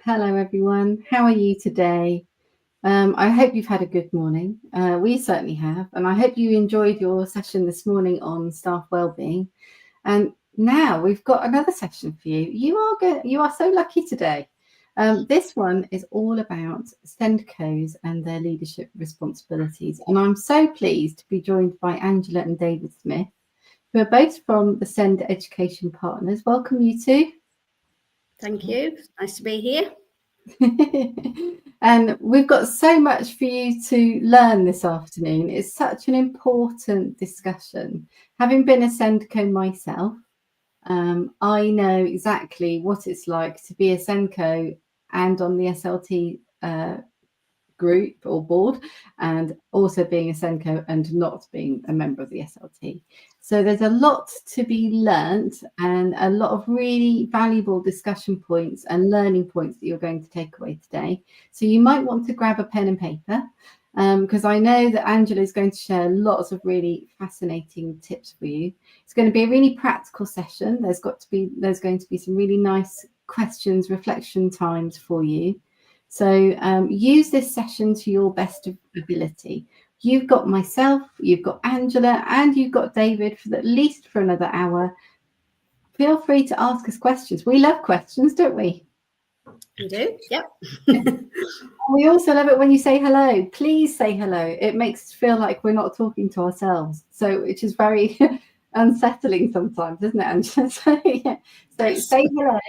Hello, everyone. How are you today? I hope you've had a good morning. We certainly have. And I hope you enjoyed your session this morning on staff wellbeing. And now we've got another session for you. You are so lucky today. This one is all about SENDCOs and their leadership responsibilities. And I'm so pleased to be joined by Angela and David Smith, who are both from the SEND Education Partners. Welcome, you two. Thank you. Nice to be here. And we've got so much for you to learn this afternoon. It's such an important discussion. Having been a SENDCO myself, I know exactly what it's like to be a SENDCO and on the SLT group or board, and also being a SENDCO and not being a member of the SLT. So there's a lot to be learnt and a lot of really valuable discussion points and learning points that you're going to take away today. So you might want to grab a pen and paper, because I know that Angela is going to share lots of really fascinating tips for you. It's going to be a really practical session. There's going to be some really nice questions, reflection times for you. So use this session to your best ability. You've got myself, you've got Angela, and you've got David for at least for another hour. Feel free to ask us questions. We love questions, don't we? You do? Yep. We also love it when you say hello. Please say hello. It makes us feel like we're not talking to ourselves. So, which is very unsettling sometimes, isn't it, Angela? So, yeah. So say hello.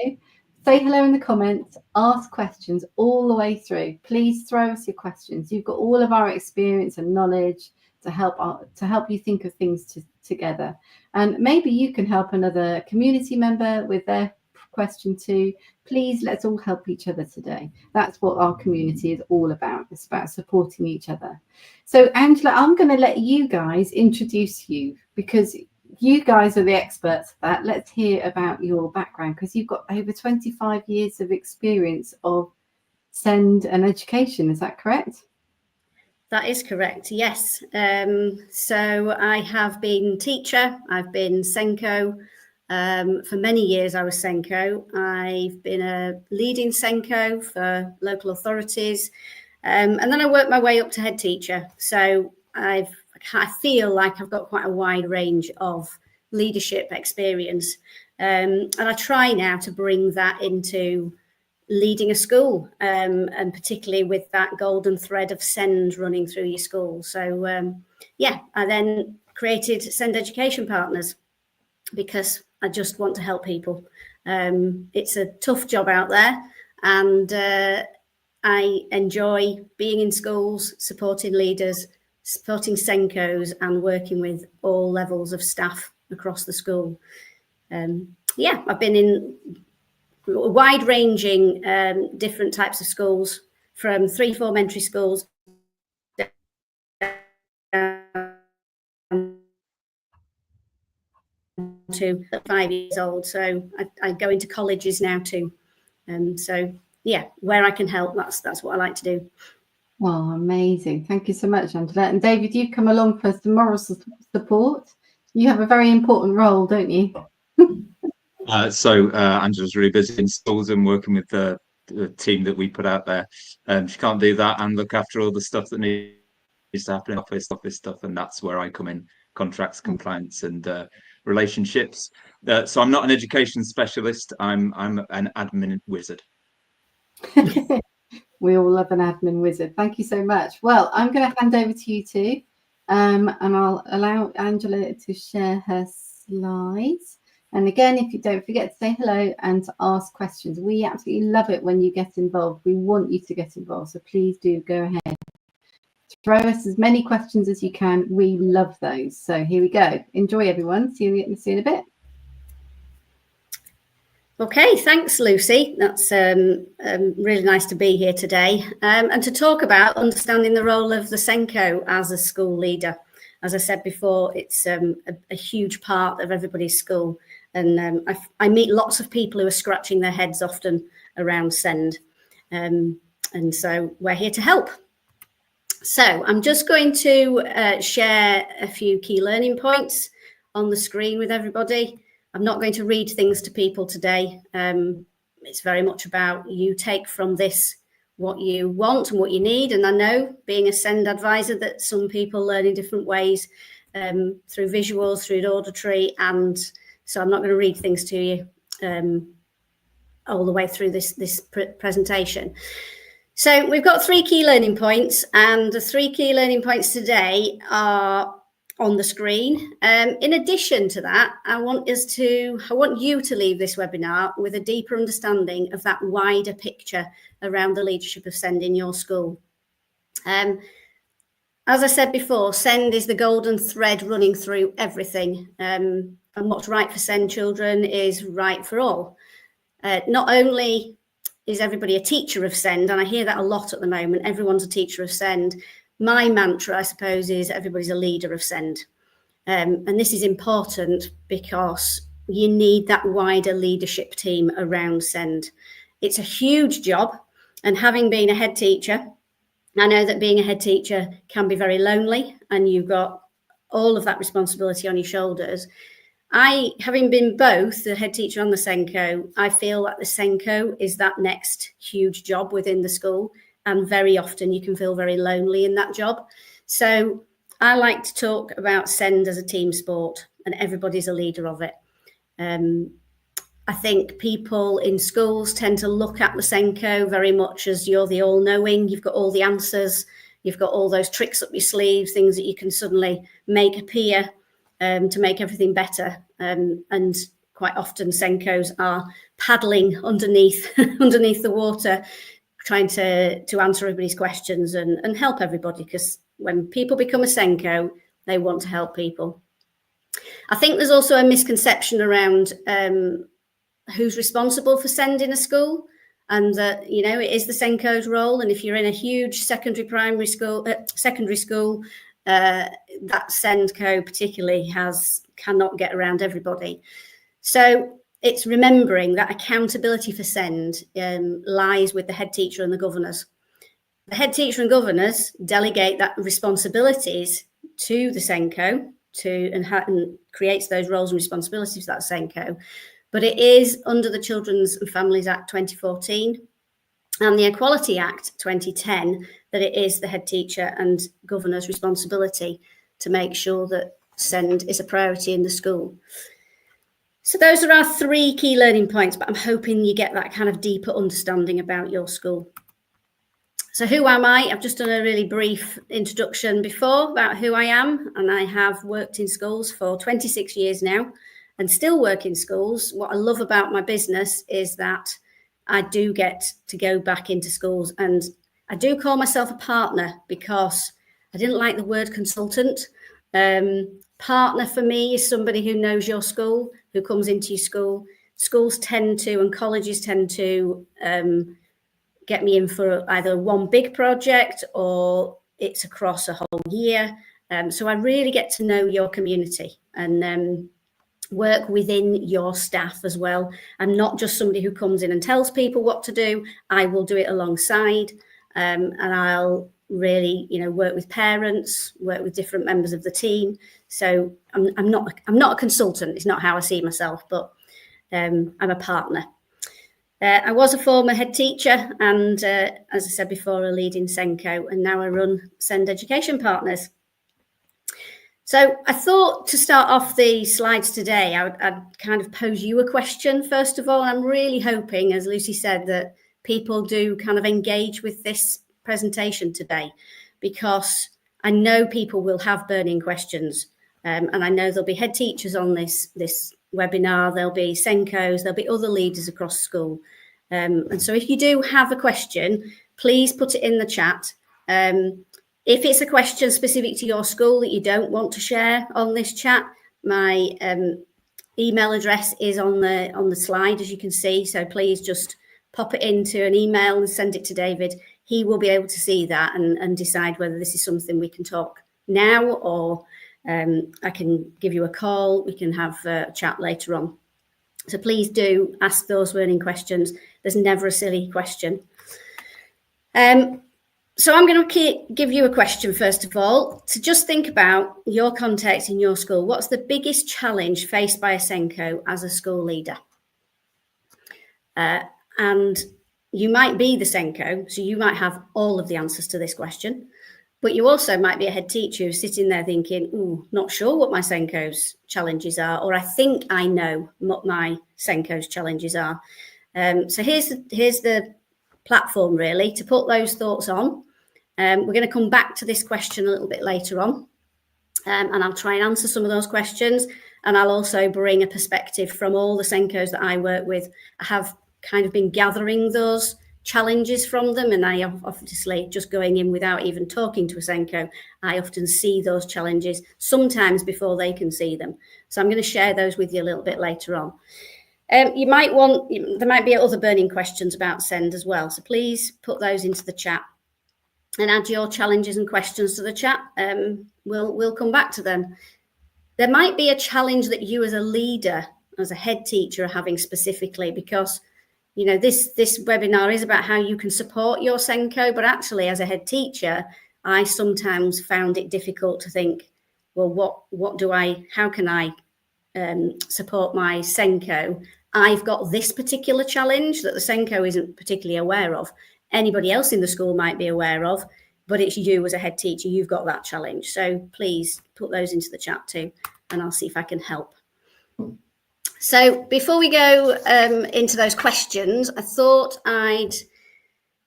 Say hello in the comments, ask questions all the way through. Please throw us your questions. You've got all of our experience and knowledge to help you think of things together. And maybe you can help another community member with their question too. Please, let's all help each other today. That's what our community is all about. It's about supporting each other. So Angela, I'm going to let you guys introduce you, because you guys are the experts at that. Let's hear about your background, because you've got over 25 years of experience of SEND and education. Is that correct? That is correct, yes. So I have been teacher, I've been SENCO. For many years I was SENCO. I've been a leading SENCO for local authorities. And then I worked my way up to head teacher. So I feel like I've got quite a wide range of leadership experience. And I try now to bring that into leading a school, and particularly with that golden thread of SEND running through your school. So, I then created SEND Education Partners because I just want to help people. It's a tough job out there, and I enjoy being in schools, supporting leaders, supporting SENCOs, and working with all levels of staff across the school. I've been in wide-ranging different types of schools, from 3 form-entry schools to 5 years old. So I go into colleges now too. Where I can help, that's what I like to do. Well, amazing. Thank you so much, Angela. And David, you've come along for some moral support. You have a very important role, don't you? Angela's really busy in schools and working with the team that we put out there. She can't do that and look after all the stuff that needs to happen in office stuff, and that's where I come in: contracts, compliance, and relationships. So I'm not an education specialist. I'm an admin wizard. We all love an admin wizard. Thank you so much. Well, I'm going to hand over to you two, and I'll allow Angela to share her slides. And again, if you don't forget to say hello and to ask questions. We absolutely love it when you get involved. We want you to get involved. So please do go ahead. Throw us as many questions as you can. We love those. So here we go. Enjoy, everyone. See you in a bit. Okay, thanks, Lucy. That's really nice to be here today, and to talk about understanding the role of the SENCO as a school leader. As I said before, it's a huge part of everybody's school, and I meet lots of people who are scratching their heads often around SEND, and so we're here to help. So I'm just going to share a few key learning points on the screen with everybody. I'm not going to read things to people today. It's very much about you take from this what you want and what you need. And I know, being a SEND advisor, that some people learn in different ways, through visuals, through auditory, and so I'm not going to read things to you all the way through this presentation. So we've got 3 key learning points, and the 3 key learning points today are on the screen. In addition to that, I want you to leave this webinar with a deeper understanding of that wider picture around the leadership of SEND in your school. As I said before, SEND is the golden thread running through everything, and what's right for SEND children is right for all. Not only is everybody a teacher of SEND, and I hear that a lot at the moment, everyone's a teacher of SEND. My mantra, I suppose, is everybody's a leader of SEND. And this is important because you need that wider leadership team around SEND. It's a huge job, and having been a head teacher, I know that being a head teacher can be very lonely, and you've got all of that responsibility on your shoulders. Having been both the head teacher and the SENDCO, I feel that the SENDCO is that next huge job within the school, and very often you can feel very lonely in that job. So I like to talk about SEND as a team sport, and everybody's a leader of it. I think people in schools tend to look at the SENDCO very much as you're the all-knowing, you've got all the answers, you've got all those tricks up your sleeve, things that you can suddenly make appear to make everything better. And quite often SENDCOs are paddling underneath the water, trying to answer everybody's questions and help everybody, because when people become a SENDCO, they want to help people. I think there's also a misconception around who's responsible for SEND in a school, and that, you know, it is the SENDCO's role. And if you're in a huge secondary school, that SENDCO particularly cannot get around everybody. So it's remembering that accountability for SEND lies with the head teacher and the governors. The head teacher and governors delegate that responsibilities to the SENDCO and creates those roles and responsibilities for that SENDCO. But it is under the Children's and Families Act 2014 and the Equality Act 2010 that it is the head teacher and governor's responsibility to make sure that SEND is a priority in the school. So those are our 3 key learning points, but I'm hoping you get that kind of deeper understanding about your school. So who am I? I've just done a really brief introduction before about who I am, and I have worked in schools for 26 years now and still work in schools. What I love about my business is that I do get to go back into schools, and I do call myself a partner because I didn't like the word consultant. Partner for me is somebody who knows your school, who comes into your school. Schools tend to, and colleges tend to, get me in for either one big project or it's across a whole year. So I really get to know your community and work within your staff as well. I'm not just somebody who comes in and tells people what to do. I will do it alongside, and I'll really, work with parents, work with different members of the team. So I'm not a consultant. It's not how I see myself, but I'm a partner. I was a former head teacher and, as I said before, a lead in SENDCO, and now I run SEND Education Partners. So I thought to start off the slides today, I'd kind of pose you a question first of all. I'm really hoping, as Lucy said, that people do kind of engage with this presentation today, because I know people will have burning questions, and I know there'll be head teachers on this webinar, there'll be SENDCOs, there'll be other leaders across school. And so if you do have a question, please put it in the chat. If it's a question specific to your school that you don't want to share on this chat, my email address is on the slide, as you can see. So please just pop it into an email and send it to David. He will be able to see that and decide whether this is something we can talk now, or I can give you a call. We can have a chat later on. So please do ask those burning questions. There's never a silly question. So I'm going to give you a question, first of all, to just think about your context in your school. What's the biggest challenge faced by a SENDCO as a school leader? And you might be the SENCO, so you might have all of the answers to this question, but you also might be a head teacher who's sitting there thinking, ooh, not sure what my SENCO's challenges are, or I think I know what my SENCO's challenges are. So here's the platform really to put those thoughts on. We're going to come back to this question a little bit later on, and I'll try and answer some of those questions, and I'll also bring a perspective from all the SENCOs that I work with. I have kind of been gathering those challenges from them, and I obviously, just going in without even talking to a SENCO, I often see those challenges sometimes before they can see them. So I'm going to share those with you a little bit later on. There might be other burning questions about SEND as well, so please put those into the chat and add your challenges and questions to the chat. We'll come back to them. There might be a challenge that you as a leader, as a head teacher, are having specifically, because you know this webinar is about how you can support your SENCO, but actually as a head teacher, I sometimes found it difficult to think, well, how can I support my SENCO? I've got this particular challenge that the SENCO isn't particularly aware of. Anybody else in the school might be aware of, but it's you as a head teacher, you've got that challenge. So please put those into the chat too, and I'll see if I can help. So before we go into those questions, I thought I'd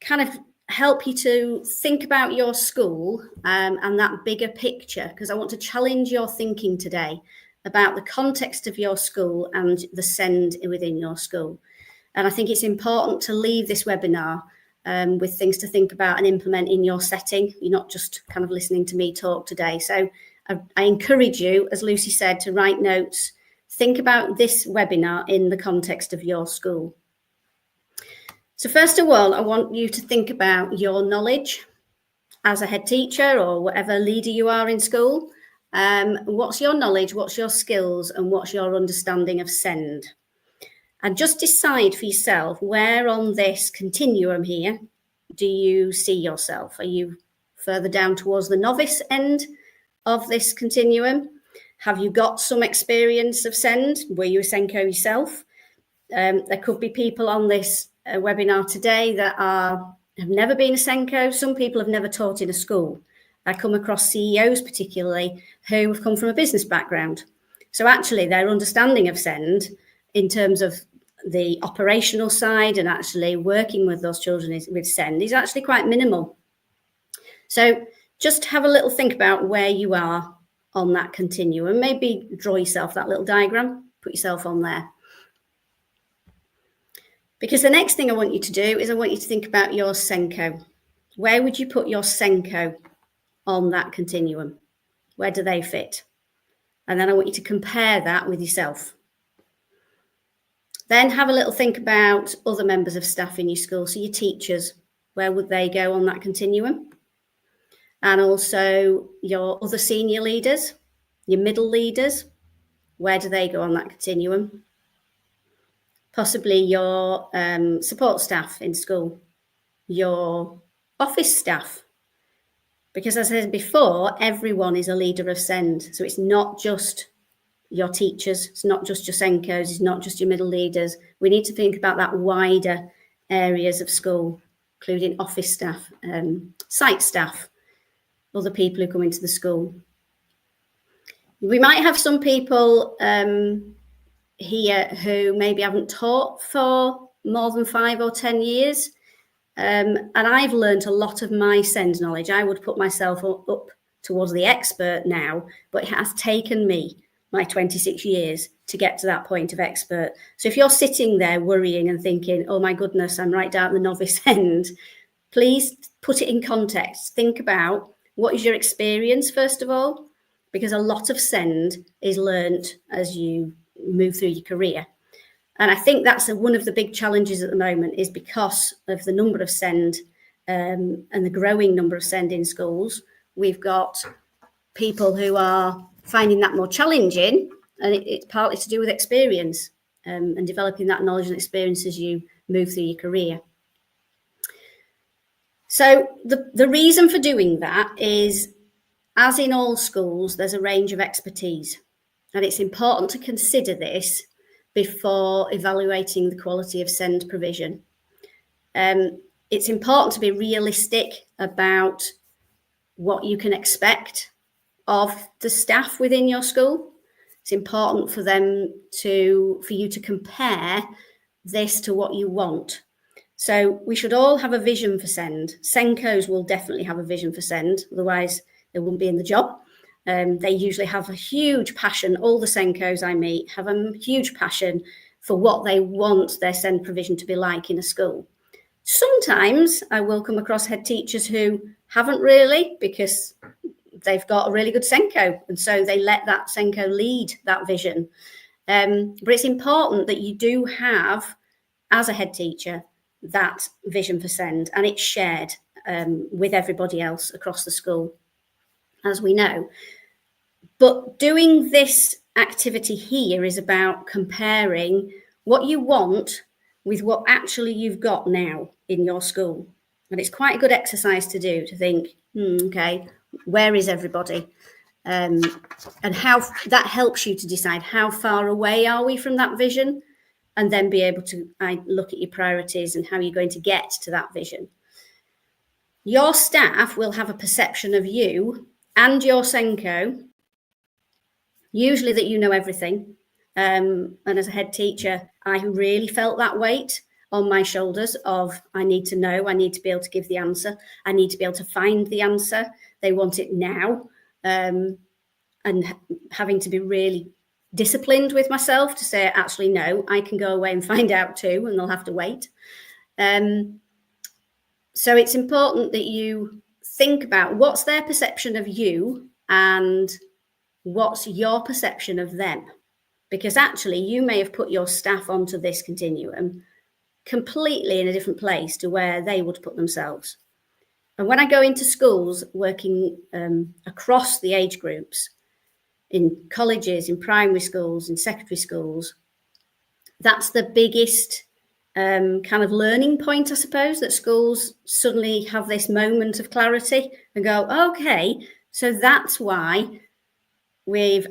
kind of help you to think about your school and that bigger picture, because I want to challenge your thinking today about the context of your school and the SEND within your school. And I think it's important to leave this webinar with things to think about and implement in your setting. You're not just kind of listening to me talk today. So I encourage you, as Lucy said, to write notes. Think about this webinar in the context of your school. So first of all, I want you to think about your knowledge as a head teacher or whatever leader you are in school. What's your knowledge, what's your skills, and what's your understanding of SEND? And just decide for yourself, where on this continuum here do you see yourself? Are you further down towards the novice end of this continuum? Have you got some experience of SEND? Were you a SENCO yourself? There could be people on this webinar today that have never been a SENCO. Some people have never taught in a school. I come across CEOs particularly who have come from a business background. So actually their understanding of SEND in terms of the operational side and actually working with those children with SEND is actually quite minimal. So just have a little think about where you are on that continuum. Maybe draw yourself that little diagram, put yourself on there. Because the next thing I want you to do is I want you to think about your SENCO. Where would you put your SENCO on that continuum? Where do they fit? And then I want you to compare that with yourself. Then have a little think about other members of staff in your school. So your teachers, where would they go on that continuum? And also your other senior leaders, your middle leaders, where do they go on that continuum? Possibly your support staff in school, your office staff. Because as I said before, everyone is a leader of SEND. So it's not just your teachers, it's not just your SENCOs, it's not just your middle leaders. We need to think about that wider areas of school, including office staff, site staff, other people who come into the school. We might have some people here who maybe haven't taught for more than 5 or 10 years. And I've learned a lot of my SEND knowledge. I would put myself up towards the expert now, but it has taken me my 26 years to get to that point of expert. So if you're sitting there worrying and thinking, oh my goodness, I'm right down at the novice end, please put it in context. Think about what is your experience, first of all, because a lot of SEND is learnt as you move through your career. And I think that's one of the big challenges at the moment, is because of the number of SEND and the growing number of SEND in schools, we've got people who are finding that more challenging, and it's partly to do with experience and developing that knowledge and experience as you move through your career. So the reason for doing that is, as in all schools, there's a range of expertise, and it's important to consider this before evaluating the quality of SEND provision. It's important to be realistic about what you can expect of the staff within your school. It's important for you to compare this to what you want. So we should all have a vision for SEND. SENDCOs will definitely have a vision for SEND, otherwise they wouldn't be in the job. They usually have a huge passion. All the SENDCOs I meet have a huge passion for what they want their SEND provision to be like in a school. Sometimes I will come across head teachers who haven't really, because they've got a really good SENDCO, and so they let that SENDCO lead that vision. But it's important that you do have, as a head teacher, that vision for SEND, and it's shared with everybody else across the school, as we know. But doing this activity here is about comparing what you want with what actually you've got now in your school. And it's quite a good exercise to do, to think, okay, where is everybody? And how that helps you to decide how far away are we from that vision, and then be able to look at your priorities and how you're going to get to that vision. Your staff will have a perception of you and your SENDCO, usually that you know everything. And as a head teacher, I really felt that weight on my shoulders of, I need to know, I need to be able to give the answer, I need to be able to find the answer. They want it now. And having to be really disciplined with myself to say, actually, no, I can go away and find out too, and they'll have to wait. So it's important that you think about what's their perception of you and what's your perception of them. Because actually, you may have put your staff onto this continuum completely in a different place to where they would put themselves. And when I go into schools working across the age groups, in colleges, in primary schools, in secondary schools, that's the biggest kind of learning point, I suppose, that schools suddenly have this moment of clarity and go, okay, so that's why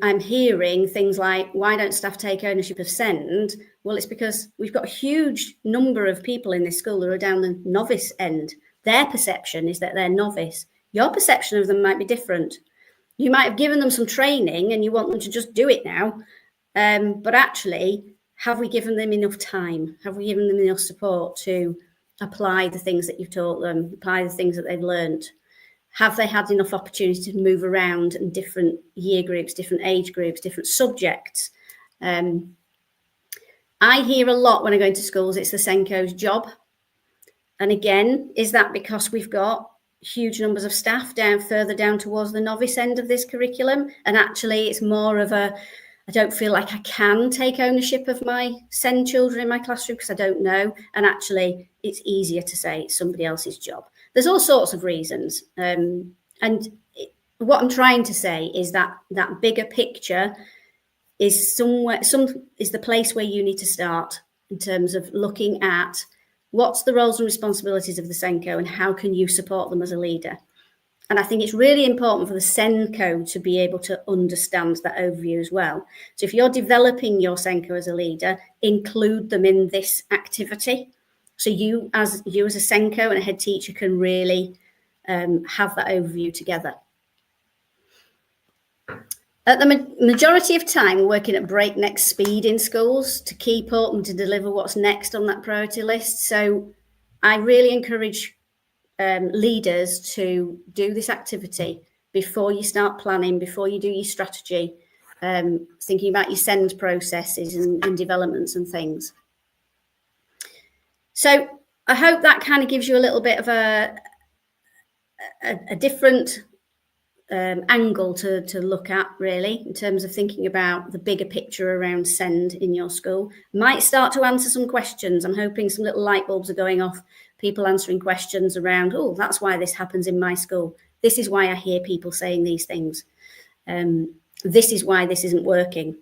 I'm hearing things like, why don't staff take ownership of SEND? Well, it's because we've got a huge number of people in this school who are down the novice end. Their perception is that they're novice. Your perception of them might be different. You might have given them some training and you want them to just do it now. But actually, have we given them enough time? Have we given them enough support to apply the things that you've taught them, apply the things that they've learned? Have they had enough opportunity to move around in different year groups, different age groups, different subjects? I hear a lot when I go into schools, it's the SENDCO's job. And again, is that because we've got huge numbers of staff further down towards the novice end of this curriculum? And actually, it's more of I don't feel like I can take ownership of my SEND children in my classroom because I don't know. And actually, it's easier to say it's somebody else's job. There's all sorts of reasons. What I'm trying to say is that that bigger picture is is the place where you need to start in terms of looking at what's the roles and responsibilities of the SENDCO and how can you support them as a leader. And I think it's really important for the SENDCO to be able to understand that overview as well. So if you're developing your SENDCO as a leader, include them in this activity. So you as a SENDCO and a head teacher can really have that overview together. At the majority of time, we're working at breakneck speed in schools to keep up and to deliver what's next on that priority list. So I really encourage leaders to do this activity before you start planning, before you do your strategy, thinking about your SEND processes and developments and things. So I hope that kind of gives you a little bit of a different angle to look at, really, in terms of thinking about the bigger picture around SEND in your school. Might start to answer some questions. I'm hoping some little light bulbs are going off, people answering questions around, oh, that's why this happens in my school. This is why I hear people saying these things. This is why this isn't working.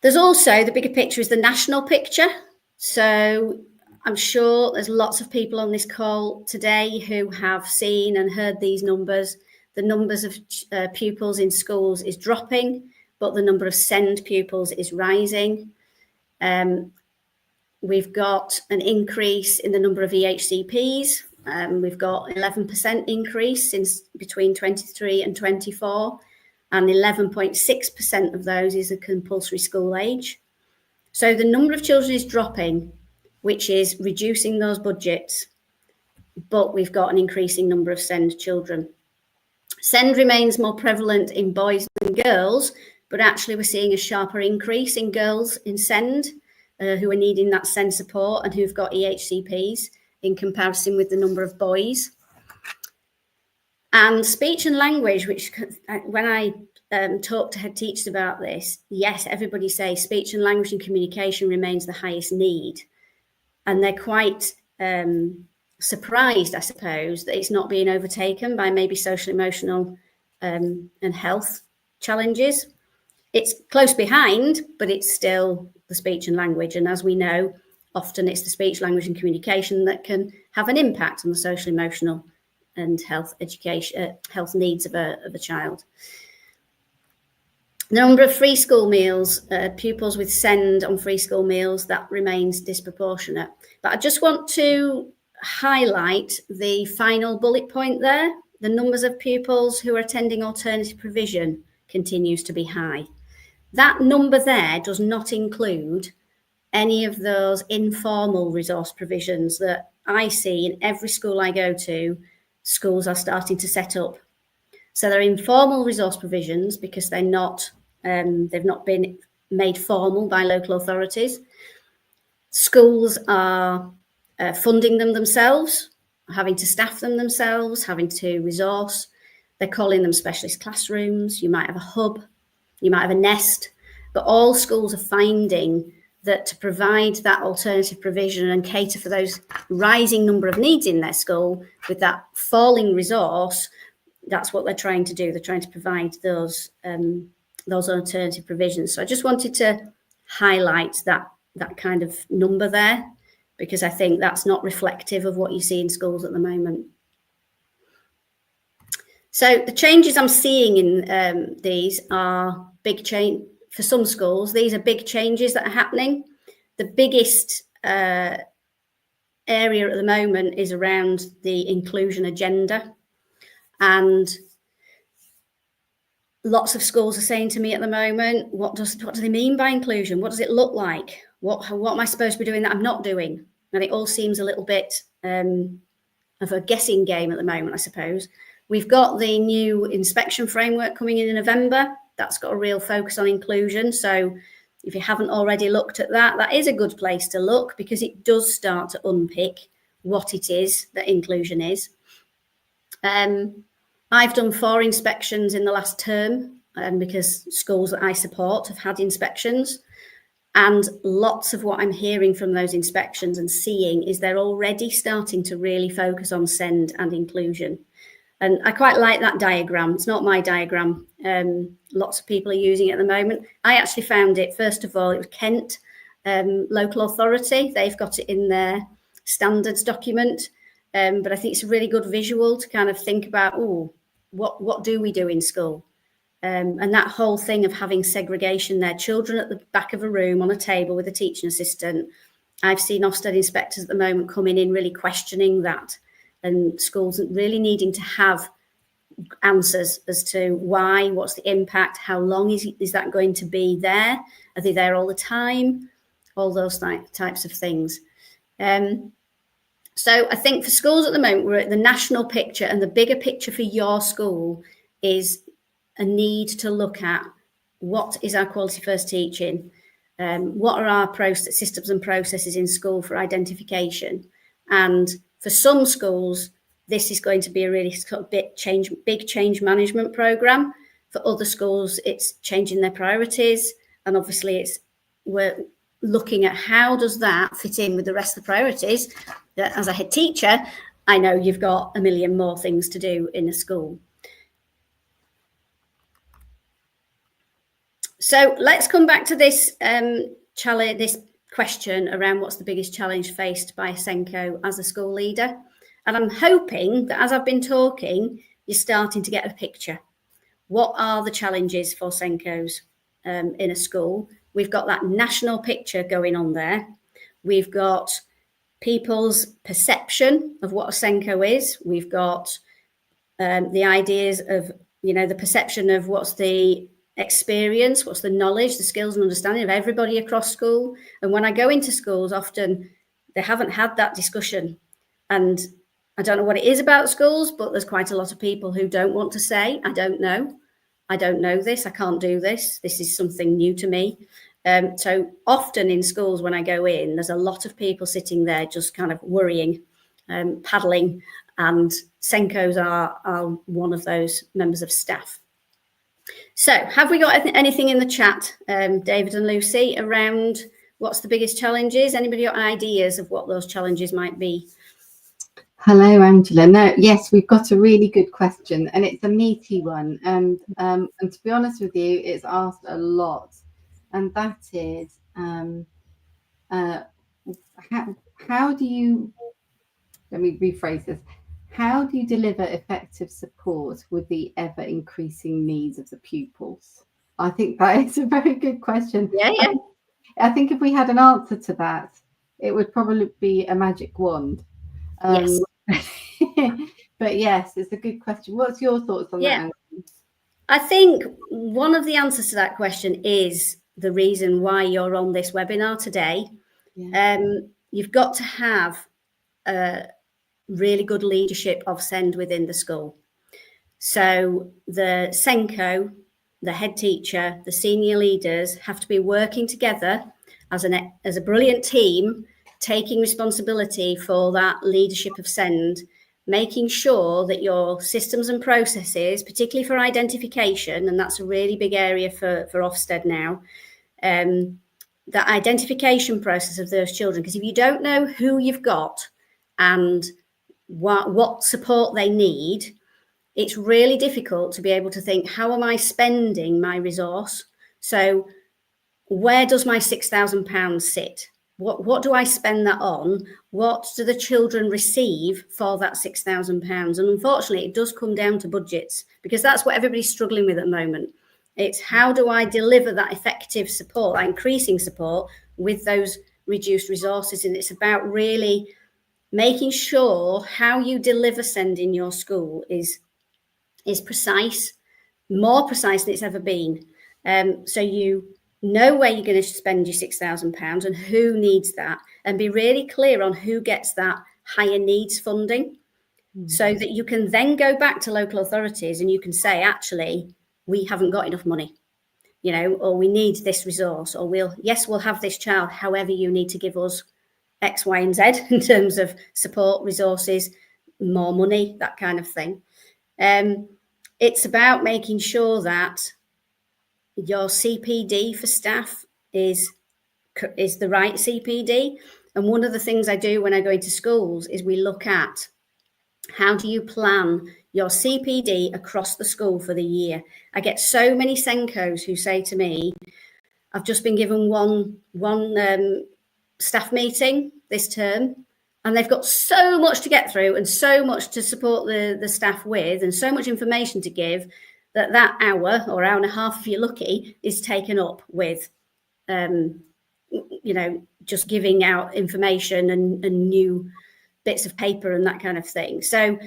There's also the bigger picture is the national picture. So I'm sure there's lots of people on this call today who have seen and heard these numbers. The numbers of pupils in schools is dropping, but the number of SEND pupils is rising. We've got an increase in the number of EHCPs. We've got 11% increase since between 23 and 24, and 11.6% of those is a compulsory school age. So the number of children is dropping, which is reducing those budgets, but we've got an increasing number of SEND children. SEND remains more prevalent in boys than girls, but actually we're seeing a sharper increase in girls in SEND who are needing that SEND support and who've got EHCPs in comparison with the number of boys. And speech and language, which when I talk to head teachers about this, yes, everybody says speech and language and communication remains the highest need. And they're quite surprised, I suppose, that it's not being overtaken by maybe social, emotional and health challenges. It's close behind, but it's still the speech and language. And as we know, often it's the speech, language and communication that can have an impact on the social, emotional and health education, health needs of a child. The number of free school meals, pupils with SEND on free school meals, that remains disproportionate. But I just want to highlight the final bullet point there. The numbers of pupils who are attending alternative provision continues to be high. That number there does not include any of those informal resource provisions that I see in every school I go to. Schools are starting to set up. So they're informal resource provisions because they've not been made formal by local authorities. Schools are funding them themselves, having to staff them themselves, having to resource. They're calling them specialist classrooms. You might have a hub, you might have a nest, but all schools are finding that to provide that alternative provision and cater for those rising number of needs in their school with that falling resource, that's what they're trying to do. They're trying to provide those alternative provisions. So I just wanted to highlight that kind of number there, because I think that's not reflective of what you see in schools at the moment. So the changes I'm seeing in these are big change for some schools. These are big changes that are happening. The biggest area at the moment is around the inclusion agenda, and lots of schools are saying to me at the moment, what do they mean by inclusion? What does it look like? What am I supposed to be doing that I'm not doing? And it all seems a little bit of a guessing game at the moment, I suppose. We've got the new inspection framework coming in November. That's got a real focus on inclusion. So if you haven't already looked at that, that is a good place to look, because it does start to unpick what it is that inclusion is. I've done 4 inspections in the last term because schools that I support have had inspections. And lots of what I'm hearing from those inspections and seeing is they're already starting to really focus on SEND and inclusion. And I quite like that diagram. It's not my diagram. Lots of people are using it at the moment. I actually found it, first of all, it was Kent local authority. They've got it in their standards document. But I think it's a really good visual to kind of think about, what do we do in school? And that whole thing of having segregation there, children at the back of a room on a table with a teaching assistant. I've seen Ofsted inspectors at the moment coming in really questioning that, and schools really needing to have answers as to why, what's the impact, how long is that going to be there? Are they there all the time? All those types of things. So I think for schools at the moment, we're at the national picture, and the bigger picture for your school is a need to look at what is our quality first teaching, what are our systems and processes in school for identification. And for some schools, this is going to be a really big change management program. For other schools, it's changing their priorities. And obviously we're looking at how does that fit in with the rest of the priorities. As a head teacher, I know you've got a million more things to do in a school. So let's come back to this challenge, this question around what's the biggest challenge faced by SENDCO as a school leader. And I'm hoping that as I've been talking, you're starting to get a picture. What are the challenges for SENDCOs in a school? We've got that national picture going on there. We've got people's perception of what a SENCO is. We've got the ideas of, the perception of what's the experience, what's the knowledge, the skills and understanding of everybody across school. And when I go into schools, often they haven't had that discussion. And I don't know what it is about schools, but there's quite a lot of people who don't want to say, I don't know this, I can't do this. This is something new to me. So often in schools, when I go in, there's a lot of people sitting there just kind of worrying, paddling, and SENCOs are one of those members of staff. So have we got anything in the chat, David and Lucy, around what's the biggest challenges? Anybody got ideas of what those challenges might be? Hello, Angela. No, yes, we've got a really good question, and it's a meaty one. And to be honest with you, it's asked a lot, and that is how do you? Let me rephrase this. How do you deliver effective support with the ever increasing needs of the pupils? I think that is a very good question. Yeah. I think if we had an answer to that, it would probably be a magic wand. Yes. But yes, it's a good question. What's your thoughts on that? I think one of the answers to that question is the reason why you're on this webinar today. Yeah. You've got to have a really good leadership of SEND within the school. So the SENCO, the head teacher, the senior leaders have to be working together as a brilliant team, taking responsibility for that leadership of SEND, making sure that your systems and processes, particularly for identification, and that's a really big area for Ofsted now, the identification process of those children, because if you don't know who you've got and what support they need, it's really difficult to be able to think, how am I spending my resource? So where does my £6,000 sit? What do I spend that on? What do the children receive for that £6,000? And unfortunately, it does come down to budgets, because that's what everybody's struggling with at the moment. It's how do I deliver that effective support, that increasing support with those reduced resources? And it's about really making sure how you deliver SEND in your school is precise, more precise than it's ever been. So you know where you're going to spend your £6,000 and who needs that, and be really clear on who gets that higher needs funding, so that you can then go back to local authorities and you can say, actually, we haven't got enough money, or we need this resource, or we'll have this child, however you need to give us X, Y, and Z in terms of support, resources, more money, that kind of thing. It's about making sure that your CPD for staff is the right CPD. And one of the things I do when I go into schools is we look at how do you plan your CPD across the school for the year. I get so many SENCOs who say to me, I've just been given one staff meeting this term, and they've got so much to get through and so much to support the staff with, and so much information to give, that hour or hour and a half, if you're lucky, is taken up with, just giving out information and new bits of paper and that kind of thing. So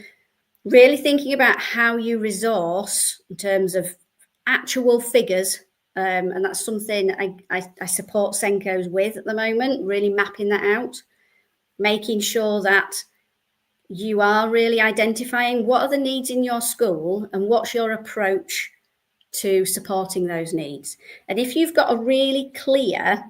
really thinking about how you resource in terms of actual figures, and that's something I support SENCOs with at the moment, really mapping that out, making sure that you are really identifying what are the needs in your school and what's your approach to supporting those needs. And if you've got a really clear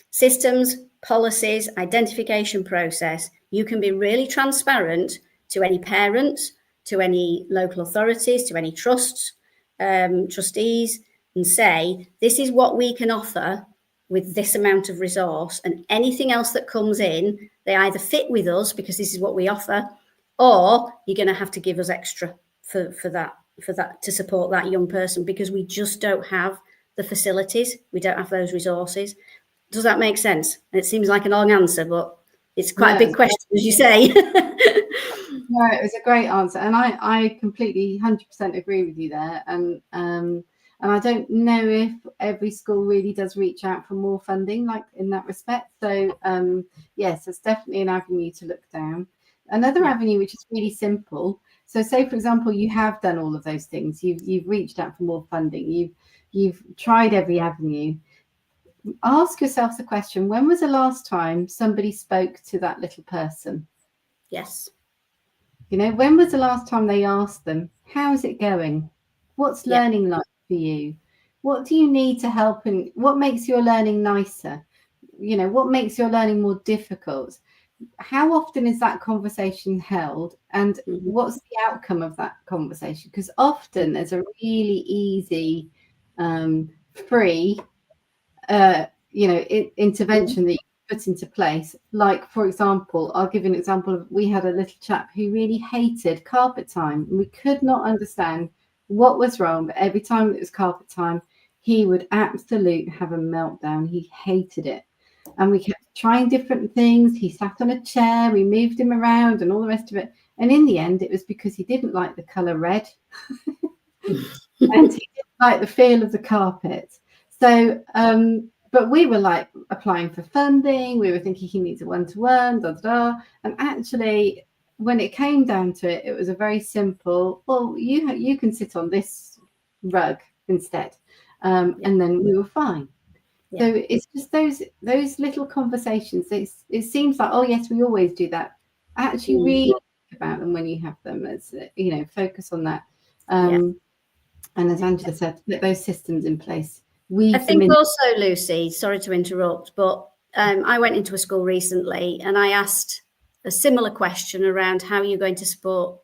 systems, policies, identification process, you can be really transparent to any parents, to any local authorities, to any trusts, trustees, and say, this is what we can offer with this amount of resource, and anything else that comes in, they either fit with us because this is what we offer, or you're going to have to give us extra for that to support that young person, because we just don't have the facilities, we don't have those resources. Does that make sense? It seems like a long answer, but it's quite a big question, as you say. No, it was a great answer, and I completely 100% agree with you there. And And I don't know if every school really does reach out for more funding, like in that respect. So yes, it's definitely an avenue to look down. Another avenue, which is really simple. So say, for example, you have done all of those things. You've reached out for more funding. You've tried every avenue. Ask yourself the question, when was the last time somebody spoke to that little person? Yes. You know, when was the last time they asked them, how's it going? What's learning like for you? What do you need to help, and what makes your learning nicer? You know, what makes your learning more difficult? How often is that conversation held, and what's the outcome of that conversation? Because often there's a really easy, free, intervention that you put into place. Like, for example, I'll give you an example of, we had a little chap who really hated carpet time, and we could not understand what was wrong, but every time it was carpet time, he would absolutely have a meltdown. He hated it. And we kept trying different things. He sat on a chair, we moved him around and all the rest of it. And in the end, it was because he didn't like the colour red and he didn't like the feel of the carpet. So, but we were like applying for funding. We were thinking he needs a one-to-one, And actually, when it came down to it, it was a very simple, well, you can sit on this rug instead. And then we were fine. So it's just those little conversations. It seems like, oh yes, we always do that. Actually, really think about them when you have them. It's, focus on that. And as Angela said, put those systems in place. I think also, Lucy, sorry to interrupt, but I went into a school recently and I asked a similar question around how you're going to support,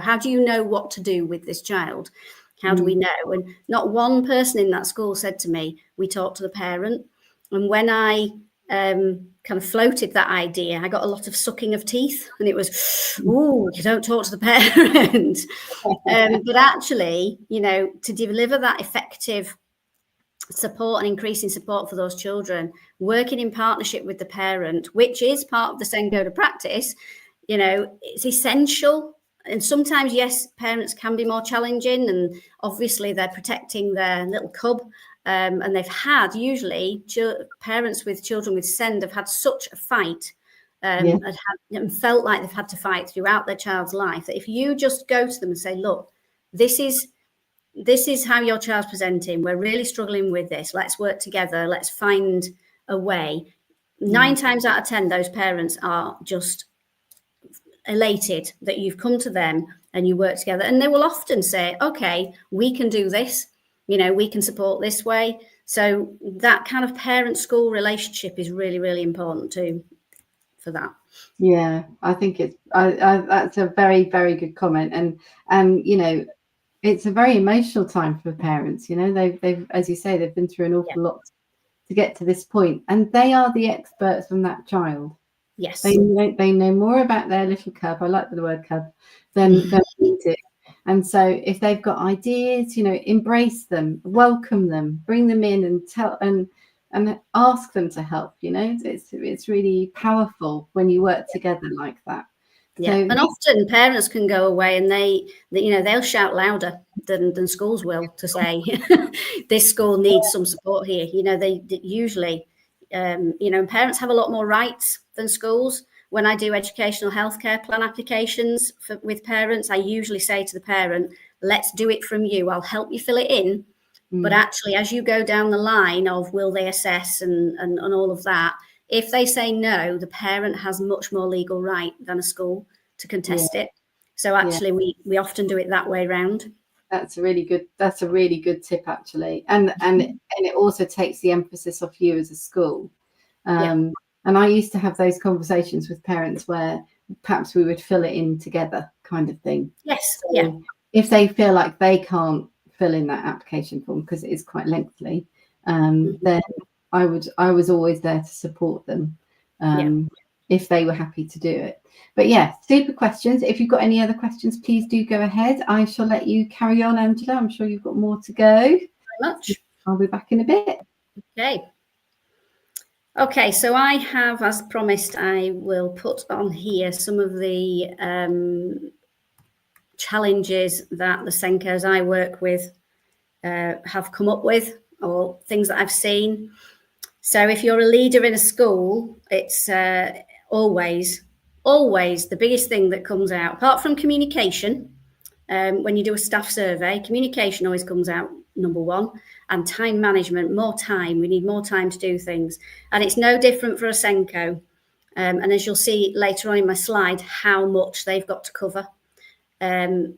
how do you know what to do with this child? How do we know? And not one person in that school said to me, we talked to the parent. And when I kind of floated that idea, I got a lot of sucking of teeth, and it was, oh, you don't talk to the parent. But actually, to deliver that effective support and increasing support for those children, working in partnership with the parent, which is part of the SENDCO to practice, it's essential. And sometimes, yes, parents can be more challenging, and obviously they're protecting their little cub. And they've had, usually, parents with children with SEND have had such a fight and felt like they've had to fight throughout their child's life, that if you just go to them and say, look, this is how your child's presenting. We're really struggling with this. Let's work together. Let's find a way. 9 times out of 10, those parents are just elated that you've come to them and you work together. And they will often say, okay, we can do this. We can support this way. So that kind of parent-school relationship is really, really important too for that. Yeah, I think that's a very, very good comment. And it's a very emotional time for parents. They've, as you say, they've been through an awful lot to get to this point, and they are the experts on that child. Yes, they know more about their little cub. I like the word cub than we do. And so, if they've got ideas, embrace them, welcome them, bring them in, and tell and ask them to help. It's really powerful when you work together like that. Yeah, so, and often parents can go away and they'll shout louder than schools will to say this school needs some support here. They usually, parents have a lot more rights than schools. When I do educational healthcare plan applications with parents, I usually say to the parent, let's do it from you. I'll help you fill it in. But actually, as you go down the line of will they assess and all of that, if they say no, the parent has much more legal right than a school to contest it. So actually, we often do it that way round. That's a really good tip, actually. And it also takes the emphasis off you as a school. And I used to have those conversations with parents where perhaps we would fill it in together, kind of thing. Yes. So if they feel like they can't fill in that application form because it is quite lengthy, then I was always there to support them if they were happy to do it. But super questions. If you've got any other questions, please do go ahead. I shall let you carry on, Angela. I'm sure you've got more to go. Very much. I'll be back in a bit. Okay, so I have, as promised, I will put on here some of the challenges that the SENDCOs I work with have come up with, or things that I've seen. So if you're a leader in a school, it's always the biggest thing that comes out, apart from communication. When you do a staff survey, communication always comes out number one, and time management, more time. We need more time to do things. And it's no different for a SENCO. And as you'll see later on in my slide, how much they've got to cover.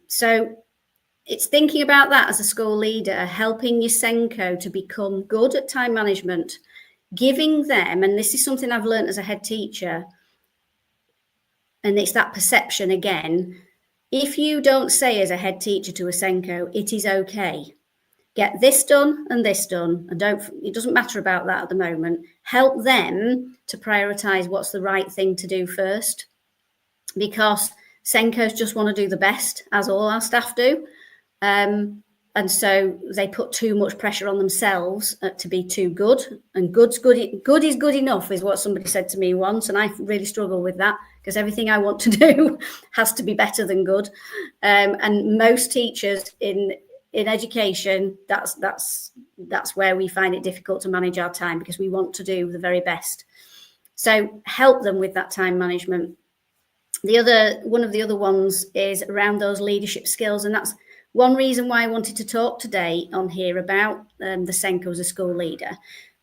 So it's thinking about that as a school leader, helping your SENCO to become good at time management, giving them, and this is something I've learned as a head teacher, and it's that perception again. If you don't say as a head teacher to a SENCO, it is okay, get this done and this done, and it doesn't matter about that at the moment. Help them to prioritise what's the right thing to do first, because SENCOs just want to do the best, as all our staff do. And so they put too much pressure on themselves to be too good. And good is good enough, is what somebody said to me once. And I really struggle with that, because everything I want to do has to be better than good. And most teachers in education, that's where we find it difficult to manage our time, because we want to do the very best. So help them with that time management. One of the other ones is around those leadership skills, and that's one reason why I wanted to talk today on here about the SENCO as a school leader,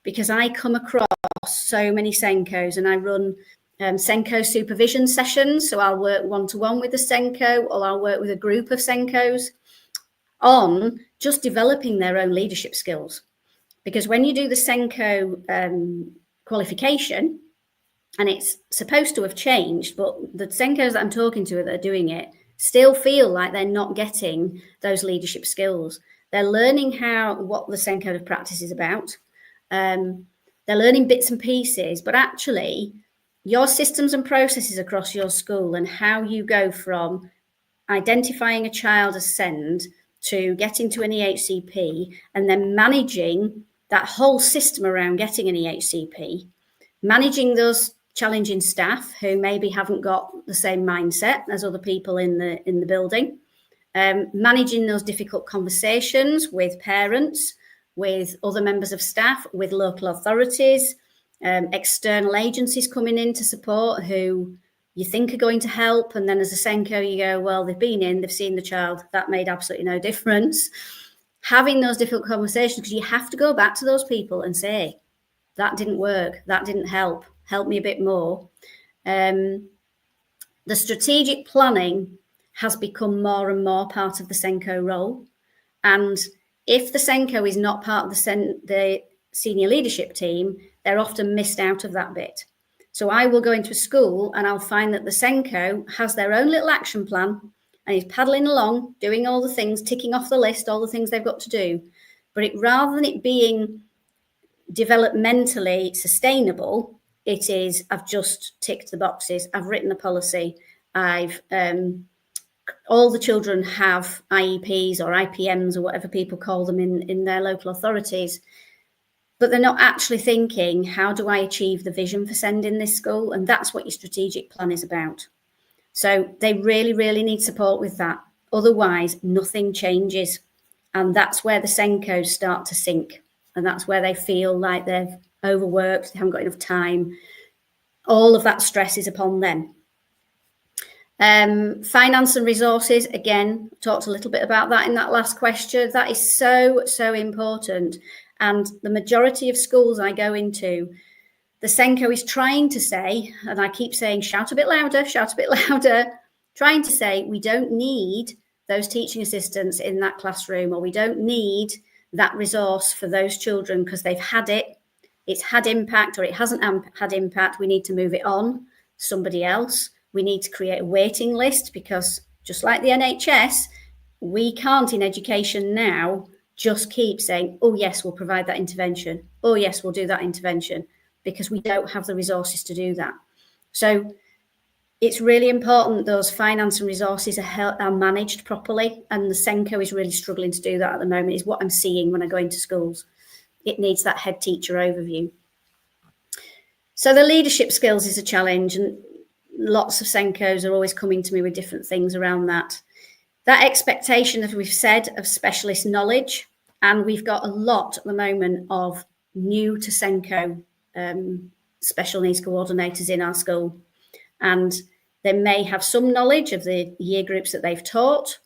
because I come across so many SENCOs, and I run SENCO supervision sessions. So I'll work one-to-one with the SENCO, or I'll work with a group of SENCOs on just developing their own leadership skills. Because when you do the SENCO qualification, and it's supposed to have changed, but the SENCOs that I'm talking to that are doing it still feel like they're not getting those leadership skills. They're learning what the SENCO of practice is about. They're learning bits and pieces, but actually your systems and processes across your school, and how you go from identifying a child as SEND to getting to an EHCP, and then managing that whole system around getting an EHCP, managing those challenging staff who maybe haven't got the same mindset as other people in the building, managing those difficult conversations with parents, with other members of staff, with local authorities, external agencies coming in to support who you think are going to help, and then as a SENCO you go, well, they've been in, they've seen the child, that made absolutely no difference. Having those difficult conversations, because you have to go back to those people and say, that didn't work, that didn't help me a bit more. The strategic planning has become more and more part of the SENCO role. And if the SENCO is not part of the senior leadership team, they're often missed out of that bit. So I will go into a school and I'll find that the SENCO has their own little action plan, and is paddling along, doing all the things, ticking off the list, all the things they've got to do. But rather than it being developmentally sustainable, it is, I've just ticked the boxes, I've written the policy, all the children have IEPs or IPMs or whatever people call them in their local authorities, but they're not actually thinking, how do I achieve the vision for SEND in this school? And that's what your strategic plan is about. So they really, really need support with that. Otherwise, nothing changes. And that's where the SENCOs start to sink. And that's where they feel like they've overworked, they haven't got enough time. All of that stress is upon them. Finance and resources, again, talked a little bit about that in that last question. That is so, so important. And the majority of schools I go into, the SENCO is trying to say, and I keep saying, shout a bit louder, trying to say, we don't need those teaching assistants in that classroom, or we don't need that resource for those children because they've had it, it's had impact, or it hasn't had impact. We need to move it on, somebody else. We need to create a waiting list, because just like the NHS, we can't in education now just keep saying, oh yes, we'll provide that intervention. Oh yes, we'll do that intervention, because we don't have the resources to do that. So it's really important those finance and resources are managed properly, and the SENCO is really struggling to do that at the moment, is what I'm seeing when I go into schools. It needs that head teacher overview. So the leadership skills is a challenge, and lots of SENCOs are always coming to me with different things around that. That expectation, as we've said, of specialist knowledge, And we've got a lot at the moment of new to SENDCO special needs coordinators in our school. And they may have some knowledge of the year groups that they've taught.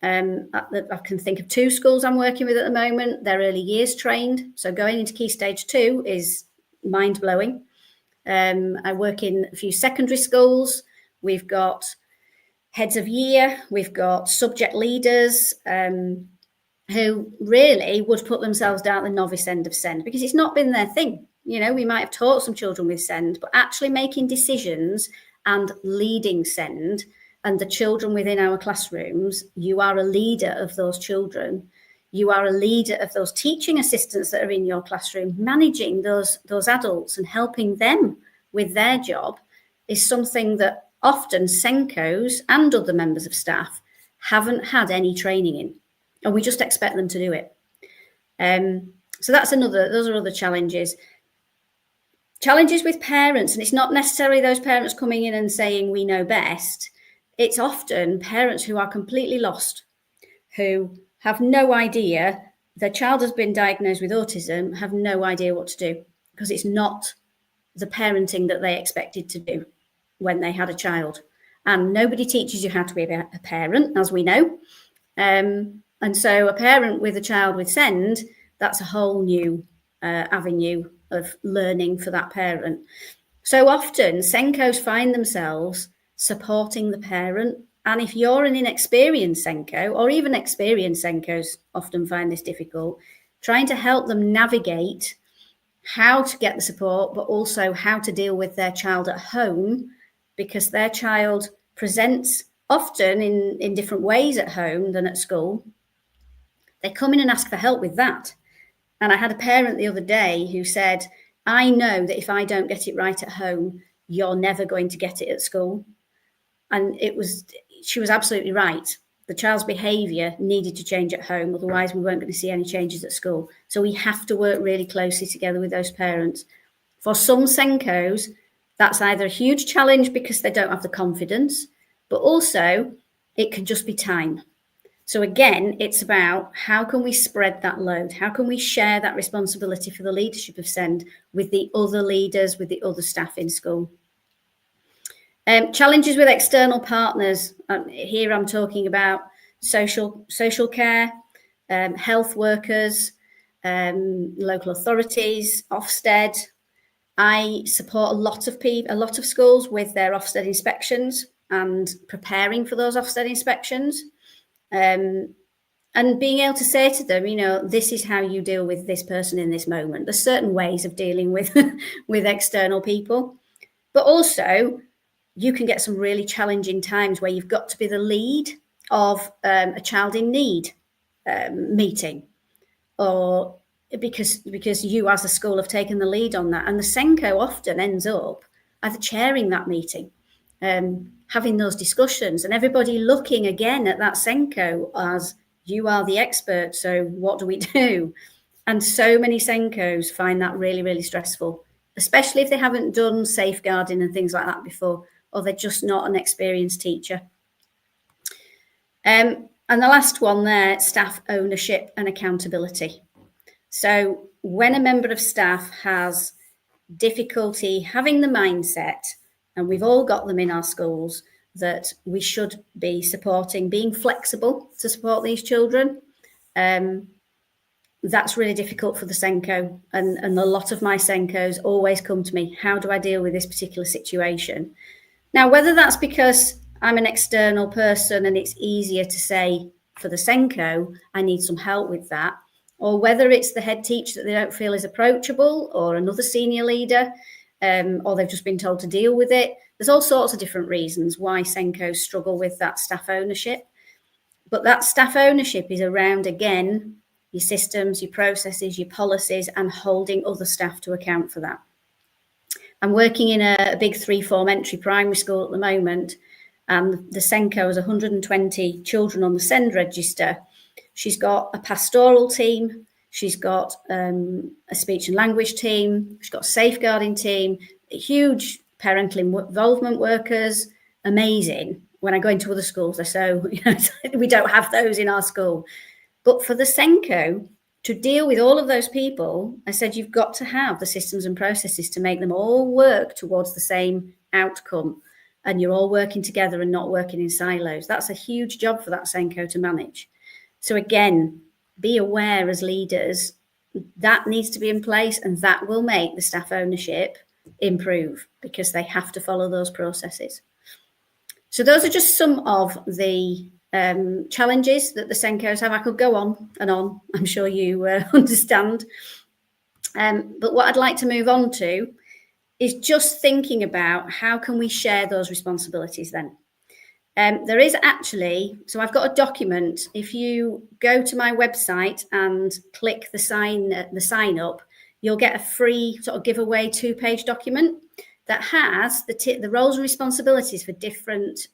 I can think of 2 schools I'm working with at the moment. They're early years trained. So going into Key Stage 2 is mind-blowing. I work in a few secondary schools. We've got heads of year. We've got subject leaders who really would put themselves down at the novice end of SEND because it's not been their thing. You know, we might have taught some children with SEND, but actually making decisions and leading SEND and the children within our classrooms, you are a leader of those children. You are a leader of those teaching assistants that are in your classroom, managing those adults and helping them with their job is something that often SENCOs and other members of staff haven't had any training in, and we just expect them to do it. So those are other challenges. Challenges with parents, and it's not necessarily those parents coming in and saying we know best. It's often parents who are completely lost, who have no idea their child has been diagnosed with autism, have no idea what to do because it's not the parenting that they expected to do when they had a child. And nobody teaches you how to be a parent, as we know. And so a parent with a child with SEND, that's a whole new avenue of learning for that parent. So often SENCOs find themselves supporting the parent. And if you're an inexperienced SENCO, or even experienced SENCOs often find this difficult, trying to help them navigate how to get the support, but also how to deal with their child at home, because their child presents often in different ways at home than at school. They come in and ask for help with that. And I had a parent the other day who said, I know that if I don't get it right at home, you're never going to get it at school. And she was absolutely right. The child's behaviour needed to change at home, otherwise we weren't going to see any changes at school. So we have to work really closely together with those parents. For some SENCOs, that's either a huge challenge because they don't have the confidence, but also it can just be time. So again, it's about how can we spread that load? How can we share that responsibility for the leadership of SEND with the other leaders, with the other staff in school? Challenges with external partners. Here I'm talking about social care, health workers, local authorities, Ofsted. I support a lot of schools with their Ofsted inspections and preparing for those Ofsted inspections. And being able to say to them, you know, this is how you deal with this person in this moment. There's certain ways of dealing with external people, but also you can get some really challenging times where you've got to be the lead of a child in need meeting, or because you as a school have taken the lead on that. And the SENCO often ends up either chairing that meeting, having those discussions, and everybody looking again at that SENCO as you are the expert, so what do we do? And so many SENCOs find that really, really stressful, especially if they haven't done safeguarding and things like that before, or they're just not an experienced teacher. And the last one there, staff ownership and accountability. So when a member of staff has difficulty having the mindset, and we've all got them in our schools, that we should be supporting, being flexible to support these children, that's really difficult for the SENCO. And a lot of my SENCOs always come to me, how do I deal with this particular situation? Now, whether that's because I'm an external person and it's easier to say for the SENCO, I need some help with that, or whether it's the head teacher that they don't feel is approachable, or another senior leader, or they've just been told to deal with it. There's all sorts of different reasons why SENCOs struggle with that staff ownership. But that staff ownership is around, again, your systems, your processes, your policies, and holding other staff to account for that. I'm working in a big 3-form entry primary school at the moment, and the SENCO has 120 children on the SEND register. She's got a pastoral team, she's got a speech and language team, she's got a safeguarding team, a huge parental involvement workers, amazing. When I go into other schools, they're so, we don't have those in our school. But for the SENCO to deal with all of those people, I said, you've got to have the systems and processes to make them all work towards the same outcome. And you're all working together and not working in silos. That's a huge job for that SENDCO to manage. So again, be aware as leaders, that needs to be in place, and that will make the staff ownership improve because they have to follow those processes. So those are just some of the challenges that the SENDCOs have. I could go on and on, I'm sure you understand. But what I'd like to move on to is just thinking about how can we share those responsibilities then. There is actually, so I've got a document. If you go to my website and click the sign up, you'll get a free sort of giveaway 2-page document that has the roles and responsibilities for different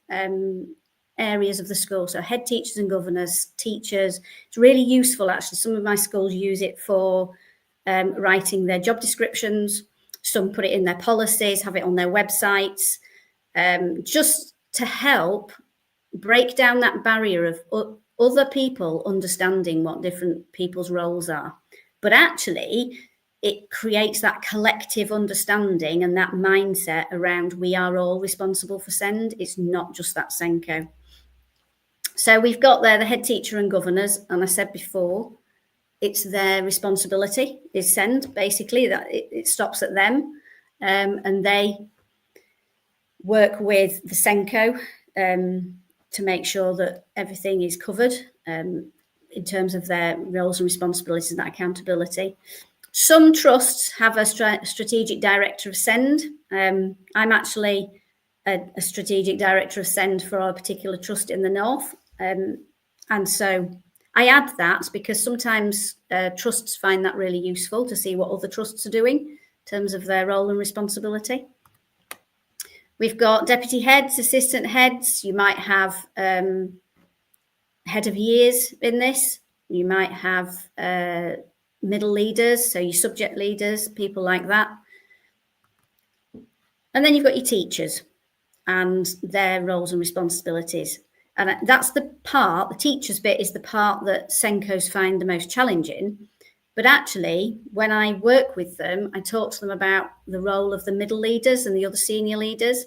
areas of the school. So head teachers and governors, teachers. It's really useful, actually. Some of my schools use it for writing their job descriptions. Some put it in their policies, have it on their websites, just to help break down that barrier of other people understanding what different people's roles are. But actually, it creates that collective understanding and that mindset around we are all responsible for SEND. It's not just that SENDCO. So we've got there the head teacher and governors, and I said before, it's their responsibility is SEND, basically, that it stops at them, and they work with the SENDCO to make sure that everything is covered in terms of their roles and responsibilities and that accountability. Some trusts have a strategic director of SEND. I'm actually a strategic director of SEND for our particular trust in the north. And so I add that because sometimes trusts find that really useful to see what other trusts are doing in terms of their role and responsibility. We've got deputy heads, assistant heads. You might have head of years in this. You might have middle leaders, so your subject leaders, people like that. And then you've got your teachers and their roles and responsibilities. And that's the part, the teachers bit is the part that SENDCOs find the most challenging. But actually, when I work with them, I talk to them about the role of the middle leaders and the other senior leaders.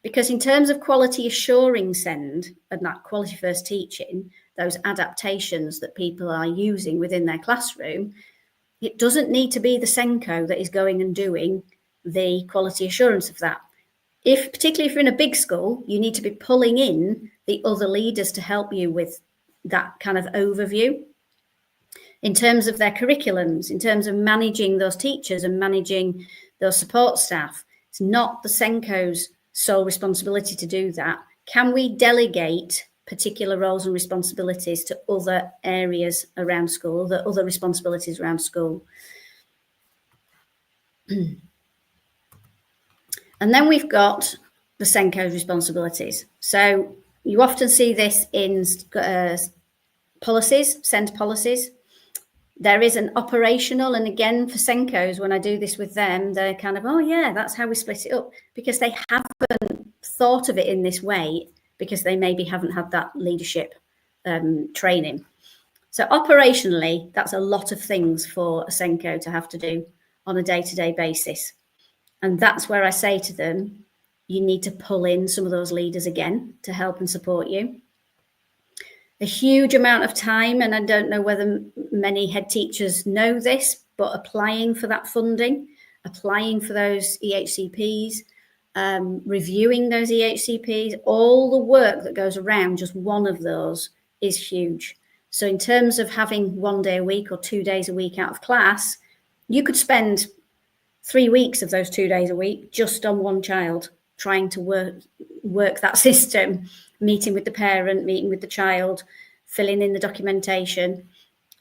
Because in terms of quality assuring SEND and that quality first teaching, those adaptations that people are using within their classroom, it doesn't need to be the SENDCO that is going and doing the quality assurance of that. Particularly if you're in a big school, you need to be pulling in the other leaders to help you with that kind of overview. In terms of their curriculums, in terms of managing those teachers and managing those support staff, it's not the SENDCO's sole responsibility to do that. Can we delegate particular roles and responsibilities to other areas around school, the other responsibilities around school? And then we've got the SENDCO's responsibilities. So you often see this in policies, SEND policies. There is an operational, and again, for SENDCOs, when I do this with them, they're kind of, oh yeah, that's how we split it up, because they haven't thought of it in this way, because they maybe haven't had that leadership training. So operationally, that's a lot of things for a SENDCO to have to do on a day-to-day basis. And that's where I say to them, you need to pull in some of those leaders again to help and support you. A huge amount of time, and I don't know whether many head teachers know this, but applying for that funding, applying for those EHCPs, reviewing those EHCPs, all the work that goes around just one of those is huge. So in terms of having 1 day a week or 2 days a week out of class, you could spend 3 weeks of those 2 days a week just on one child, trying to work that system, meeting with the parent, meeting with the child, filling in the documentation.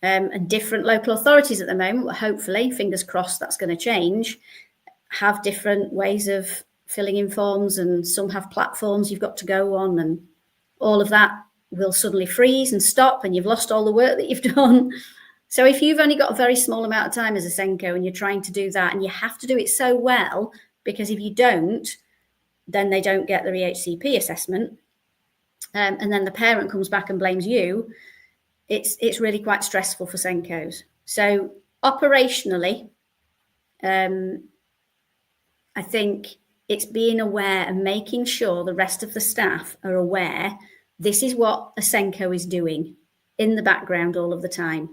And different local authorities at the moment, well, hopefully, fingers crossed, that's going to change, have different ways of filling in forms, and some have platforms you've got to go on, and all of that will suddenly freeze and stop, and you've lost all the work that you've done. So if you've only got a very small amount of time as a SENDCO and you're trying to do that, and you have to do it so well, because if you don't, then they don't get their EHCP assessment, and then the parent comes back and blames you, it's really quite stressful for SENDCOs. So operationally, I think it's being aware and making sure the rest of the staff are aware this is what a SENDCO is doing in the background all of the time.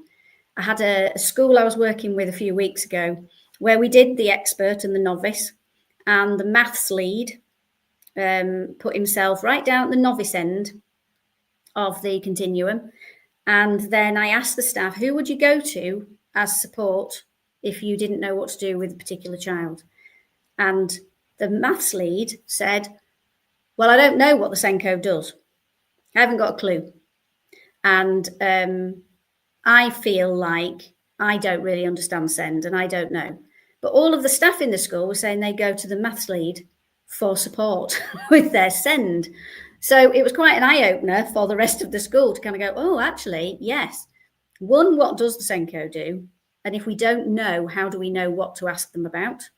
I had a school I was working with a few weeks ago where we did the expert and the novice, and the maths lead put himself right down at the novice end of the continuum. And then I asked the staff, who would you go to as support if you didn't know what to do with a particular child? And the maths lead said, well, I don't know what the SENDCO does. I haven't got a clue. And I feel like I don't really understand SEND and I don't know. But all of the staff in the school were saying they go to the maths lead for support with their SEND. So it was quite an eye-opener for the rest of the school to kind of go, oh, actually, yes. One, what does the SENDCO do? And if we don't know, how do we know what to ask them about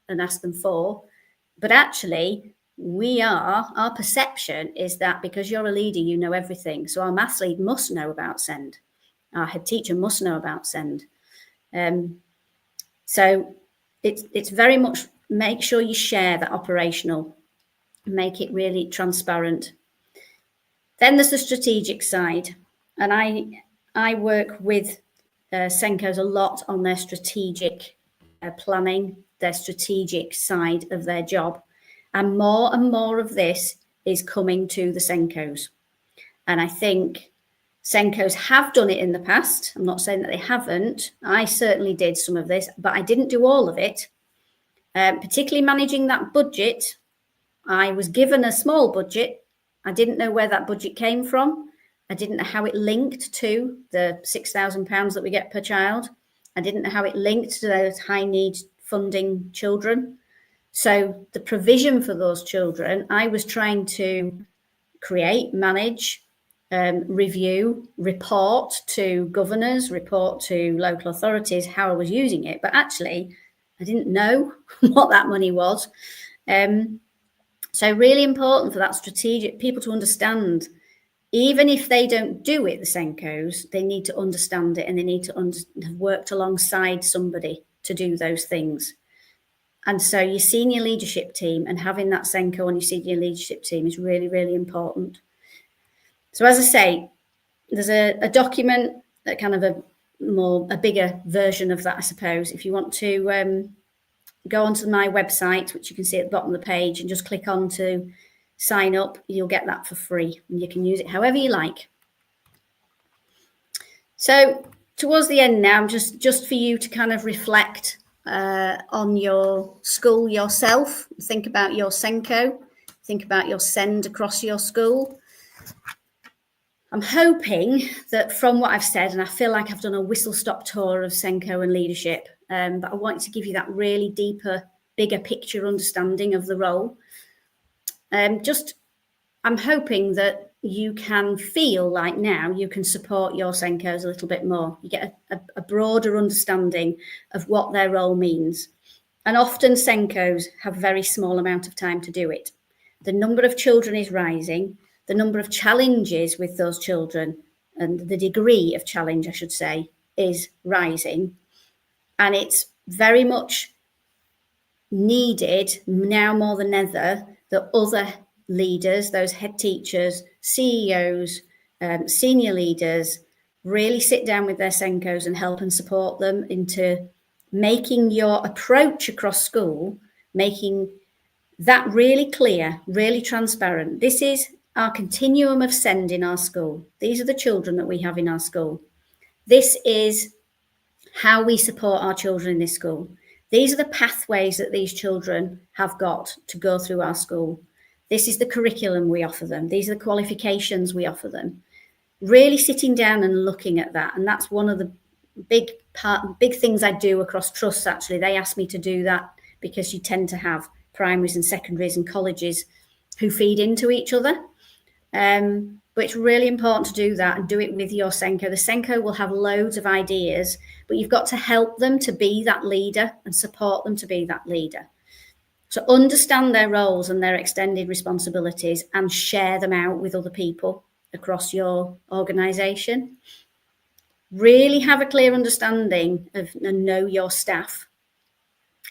and ask them for? But actually, our perception is that because you're a leader, you know everything. So our maths lead must know about SEND. Our head teacher must know about SEND. So it's very much make sure you share that operational, make it really transparent. Then there's the strategic side. And I work with SENDCOs a lot on their strategic planning, their strategic side of their job. And more of this is coming to the SENDCOs. And I think SENDCOs have done it in the past. I'm not saying that they haven't. I certainly did some of this, but I didn't do all of it. Particularly managing that budget. I was given a small budget. I didn't know where that budget came from. I didn't know how it linked to the £6,000 that we get per child. I didn't know how it linked to those high need funding children. So the provision for those children, I was trying to create, manage, review, report to governors, report to local authorities how I was using it. But actually, I didn't know what that money was. So really important for that strategic people to understand, even if they don't do it, the SENDCOs, they need to understand it and they need to have worked alongside somebody to do those things. And so your senior leadership team and having that SENDCO on your senior leadership team is really, really important. So as I say, there's a document, that kind of a bigger version of that, I suppose. If you want to go onto my website, which you can see at the bottom of the page, and just click on to sign up, you'll get that for free and you can use it however you like. So towards the end now, just for you to kind of reflect on your school yourself, think about your SENDCO, think about your SEND across your school. I'm hoping that from what I've said, and I feel like I've done a whistle-stop tour of SENDCO and leadership, but I want to give you that really deeper, bigger picture understanding of the role. I'm hoping that you can feel like now you can support your SENDCOs a little bit more. You get a broader understanding of what their role means. And often SENDCOs have very small amount of time to do it. The number of children is rising, the number of challenges with those children and the degree of challenge, I should say, is rising. And it's very much needed now more than ever that other leaders, those head teachers, CEOs, senior leaders, really sit down with their SENDCOs and help and support them into making your approach across school, making that really clear, really transparent. This is our continuum of SEND in our school. These are the children that we have in our school. This is how we support our children in this school. These are the pathways that these children have got to go through our school. This is the curriculum we offer them. These are the qualifications we offer them. Really sitting down and looking at that. And that's one of the big things I do across trusts, actually. They ask me to do that because you tend to have primaries and secondaries and colleges who feed into each other. But it's really important to do that and do it with your SENDCO. The SENDCO will have loads of ideas, but you've got to help them to be that leader and support them to be that leader. So understand their roles and their extended responsibilities and share them out with other people across your organisation. Really have a clear understanding of and know your staff.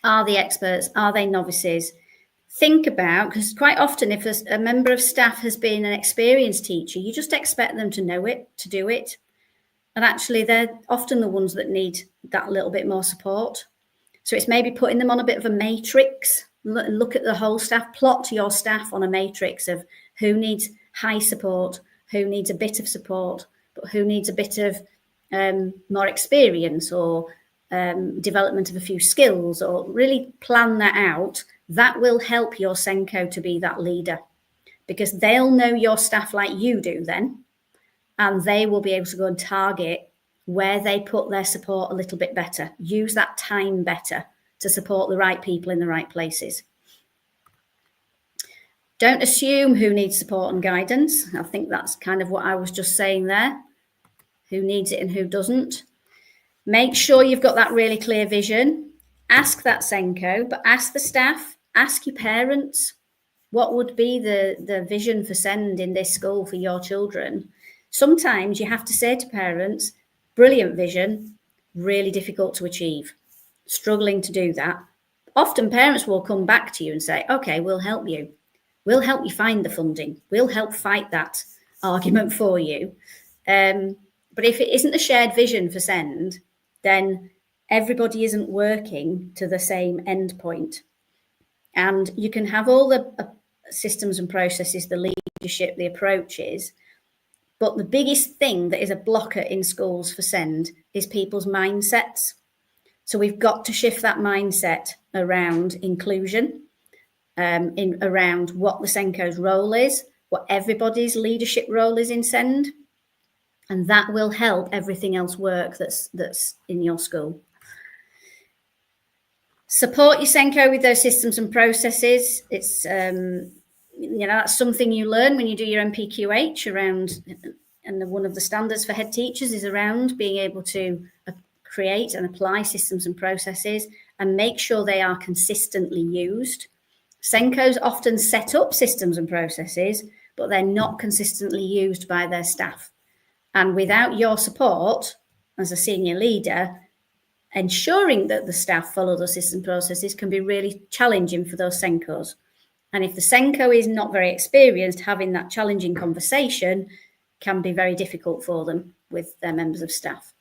Are they experts? Are they novices? Think about, because quite often if a member of staff has been an experienced teacher, you just expect them to know it, to do it. And actually they're often the ones that need that little bit more support. So it's maybe putting them on a bit of a matrix, look at the whole staff, plot your staff on a matrix of who needs high support, who needs a bit of support, but who needs a bit of more experience or development of a few skills, or really plan that out. That will help your SENDCO to be that leader, because they'll know your staff like you do then, and they will be able to go and target where they put their support a little bit better, use that time better to support the right people in the right places. Don't assume who needs support and guidance. I think that's kind of what I was just saying there, who needs it and who doesn't. Make sure you've got that really clear vision. Ask that SENDCO, but ask the staff, ask your parents, what would be the vision for SEND in this school for your children? Sometimes you have to say to parents, brilliant vision, really difficult to achieve, struggling to do that. Often parents will come back to you and say, okay, we'll help you. We'll help you find the funding. We'll help fight that argument for you. But if it isn't a shared vision for SEND, then everybody isn't working to the same end point. And you can have all the systems and processes, the leadership, the approaches, but the biggest thing that is a blocker in schools for SEND is people's mindsets. So we've got to shift that mindset around inclusion, around what the SENDCO's role is, what everybody's leadership role is in SEND, and that will help everything else work that's in your school. Support your SENDCO with those systems and processes. It's that's something you learn when you do your MPQH around, and one of the standards for head teachers is around being able to create and apply systems and processes and make sure they are consistently used. SENDCOs often set up systems and processes, but they're not consistently used by their staff. And without your support as a senior leader, ensuring that the staff follow those system processes can be really challenging for those SENDCOs. And if the SENDCO is not very experienced, having that challenging conversation can be very difficult for them with their members of staff.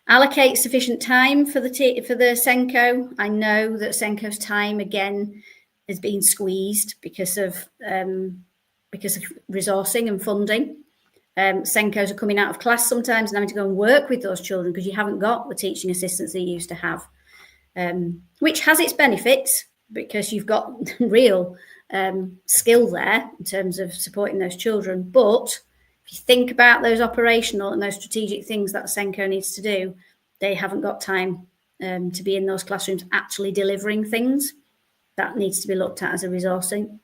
Allocate sufficient time for the SENDCO. I know that SENDCO's time again has been squeezed because of resourcing and funding. SENDCOs are coming out of class sometimes and having to go and work with those children because you haven't got the teaching assistants that you used to have, which has its benefits because you've got real skill there in terms of supporting those children. But if you think about those operational and those strategic things that SENDCO needs to do, they haven't got time to be in those classrooms actually delivering things. That needs to be looked at as a resourcing.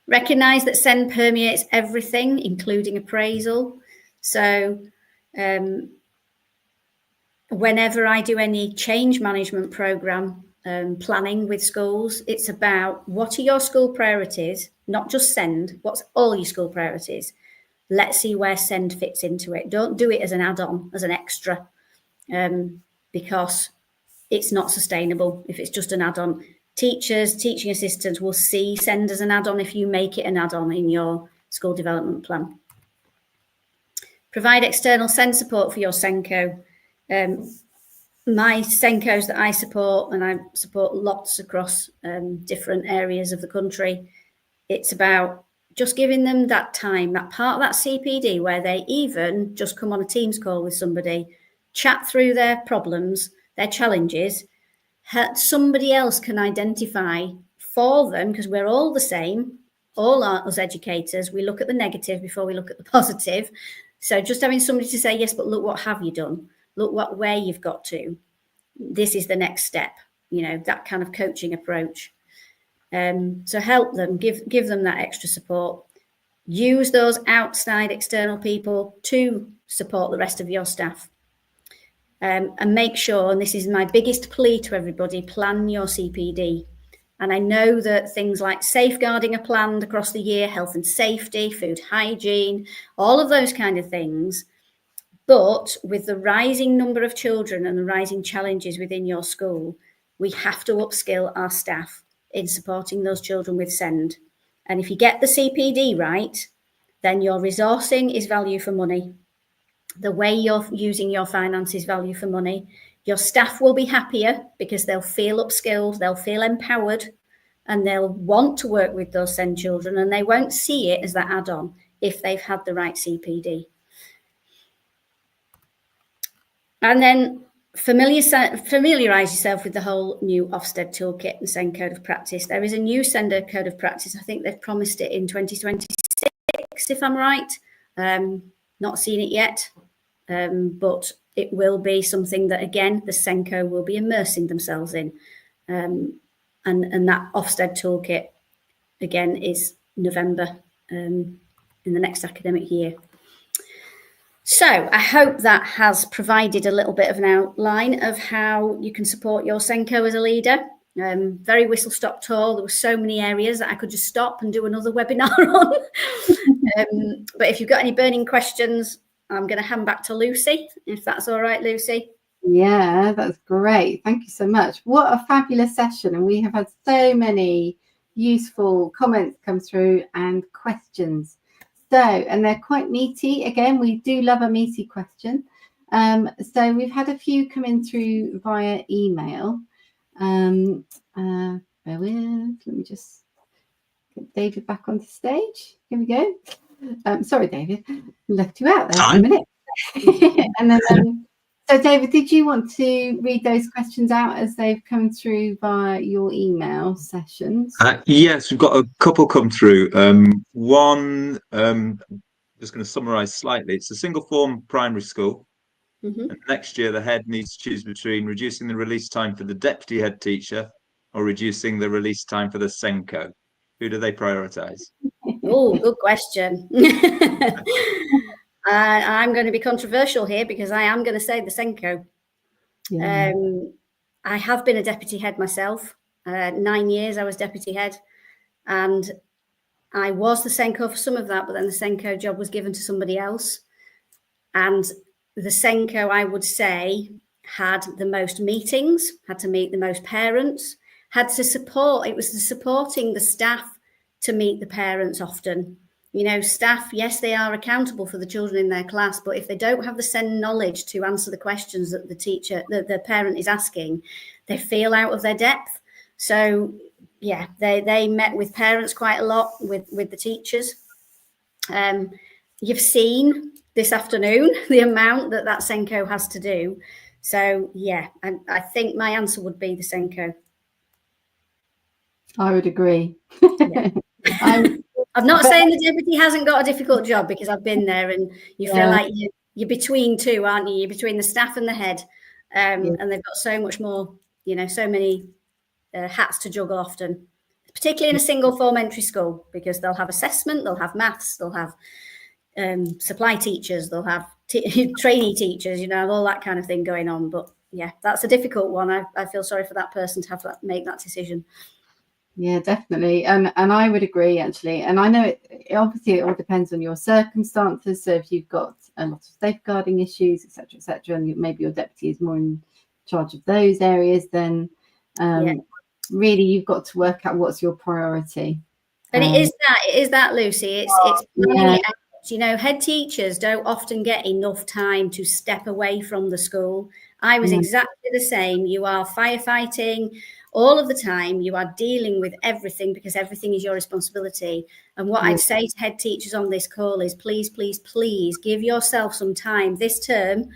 Recognise that SEND permeates everything, including appraisal. So whenever I do any change management programme planning with schools, it's about what are your school priorities, not just SEND, what's all your school priorities. Let's see where SEND fits into it. Don't do it as an add-on, as an extra, because it's not sustainable if it's just an add-on. Teachers, teaching assistants will see SEND as an add-on if you make it an add-on in your school development plan. Provide external SEND support for your SENDCO. My SENDCOs that I support, and I support lots across different areas of the country, it's about just giving them that time, that part of that CPD where they even just come on a Teams call with somebody, chat through their problems, their challenges. Somebody else can identify for them, because we're all the same, all us educators, we look at the negative before we look at the positive. So just having somebody to say, yes, but look, what have you done? Look where you've got to. This is the next step, that kind of coaching approach. So help them, give them that extra support. Use those outside external people to support the rest of your staff. And make sure, and this is my biggest plea to everybody, plan your CPD. And I know that things like safeguarding are planned across the year, health and safety, food hygiene, all of those kind of things. But with the rising number of children and the rising challenges within your school, we have to upskill our staff in supporting those children with SEND. And if you get the CPD right, then your resourcing is value for money. The way you're using your finance is value for money. Your staff will be happier because they'll feel upskilled, they'll feel empowered, and they'll want to work with those SEND children, and they won't see it as that add-on if they've had the right CPD. And then familiarise yourself with the whole new Ofsted toolkit and SEND Code of Practice. There is a new SEND Code of Practice. I think they've promised it in 2026, if I'm right. Not seen it yet, but it will be something that, again, the SENCO will be immersing themselves in. And that Ofsted toolkit, again, is November in the next academic year. So I hope that has provided a little bit of an outline of how you can support your SENCO as a leader. Very whistle-stop tour. There were so many areas that I could just stop and do another webinar on. But if you've got any burning questions, I'm going to hand back to Lucy, if that's all right, Lucy. Yeah, that's great. Thank you so much. What a fabulous session. And we have had so many useful comments come through and questions. So, and they're quite meaty. Again, we do love a meaty question. So we've had a few come in through via email. Bear with, let me just get David back onto stage. Here we go. Sorry, David, left you out there for a minute. And then, so David, did you want to read those questions out as they've come through via your email sessions? Yes, we've got a couple come through. One, just going to summarise slightly. It's a single form primary school. And next year, the head needs to choose between reducing the release time for the deputy head teacher or reducing the release time for the SENCO. Who do they prioritise? Oh, good question. I'm going to be controversial here because I am going to say the SENCO. Yeah. I have been a deputy head myself. 9 years I was deputy head, and I was the SENCO for some of that, but then the SENCO job was given to somebody else. And the SENCO, I would say, had the most meetings, had to meet the most parents, had to support, it was the supporting the staff to meet the parents often. You know, staff, yes, they are accountable for the children in their class, but if they don't have the SEND knowledge to answer the questions that the teacher, the parent is asking, they feel out of their depth. So, yeah, they met with parents quite a lot, with the teachers. You've seen this afternoon the amount that SENCO has to do. So, yeah, I think my answer would be the SENCO. I would agree. Yeah. I'm not saying the deputy hasn't got a difficult job, because I've been there, and you feel like you're between two, aren't you? You're between the staff and the head, and they've got so much more, you know, so many hats to juggle often, particularly in a single form entry school, because they'll have assessment, they'll have maths, they'll have supply teachers, they'll have trainee teachers, you know, all that kind of thing going on. But yeah, that's a difficult one. I feel sorry for that person to have to make that decision. Yeah, definitely. And I would agree, actually. And I know it obviously it all depends on your circumstances. So if you've got a lot of safeguarding issues, etc., and maybe your deputy is more in charge of those areas, then really you've got to work out what's your priority. And it is that, Lucy. It's planning it out. You know, head teachers don't often get enough time to step away from the school. I was exactly the same. You are firefighting all of the time. You are dealing with everything, because everything is your responsibility. And what I'd say to head teachers on this call is please, please, please give yourself some time this term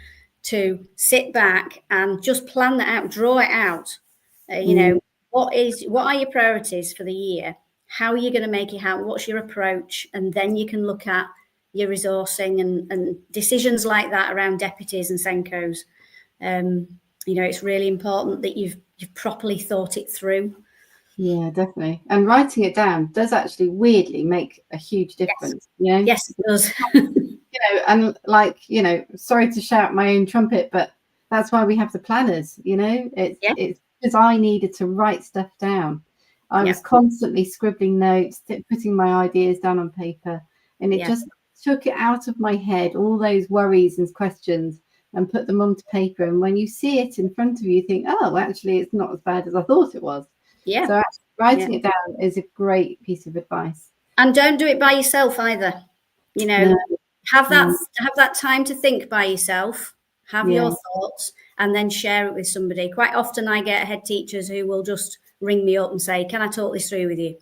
to sit back and just plan that out, draw it out. You know, what are your priorities for the year? How are you going to make it happen? What's your approach? And then you can look at your resourcing and decisions like that around deputies and SENCOs. You know, it's really important that you've properly thought it through. Yeah, definitely. And writing it down does actually weirdly make a huge difference. Yes, you know? Yes, it does. You know, and like, you know, sorry to shout my own trumpet, but that's why we have the planners. You know, it's because I needed to write stuff down. I was constantly scribbling notes, putting my ideas down on paper, and it just took it out of my head, all those worries and questions, and put them onto paper. And when you see it in front of you, you think, oh, actually, it's not as bad as I thought it was. Yeah. So actually writing it down is a great piece of advice. And don't do it by yourself either. You know, No. have that time to think by yourself, have Yeah. your thoughts, and then share it with somebody. Quite often I get head teachers who will just ring me up and say, can I talk this through with you?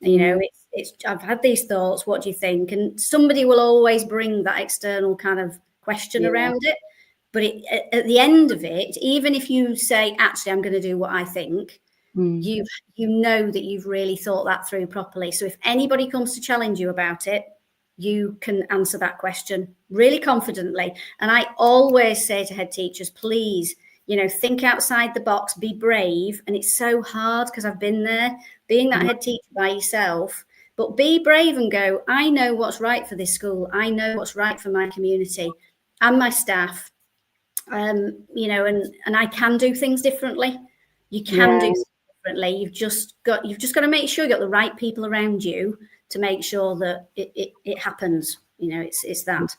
And, you know, it's I've had these thoughts, what do you think? And somebody will always bring that external kind of question around it. But at the end of it, even if you say, actually, I'm going to do what I think, you know that you've really thought that through properly. So if anybody comes to challenge you about it, you can answer that question really confidently. And I always say to head teachers, please, you know, think outside the box, be brave. And it's so hard because I've been there, being that head teacher by yourself. But be brave and go, I know what's right for this school. I know what's right for my community and my staff. You know, and I can do things differently. You can do things differently. You've just got to make sure you've got the right people around you to make sure that it happens. You know, it's that.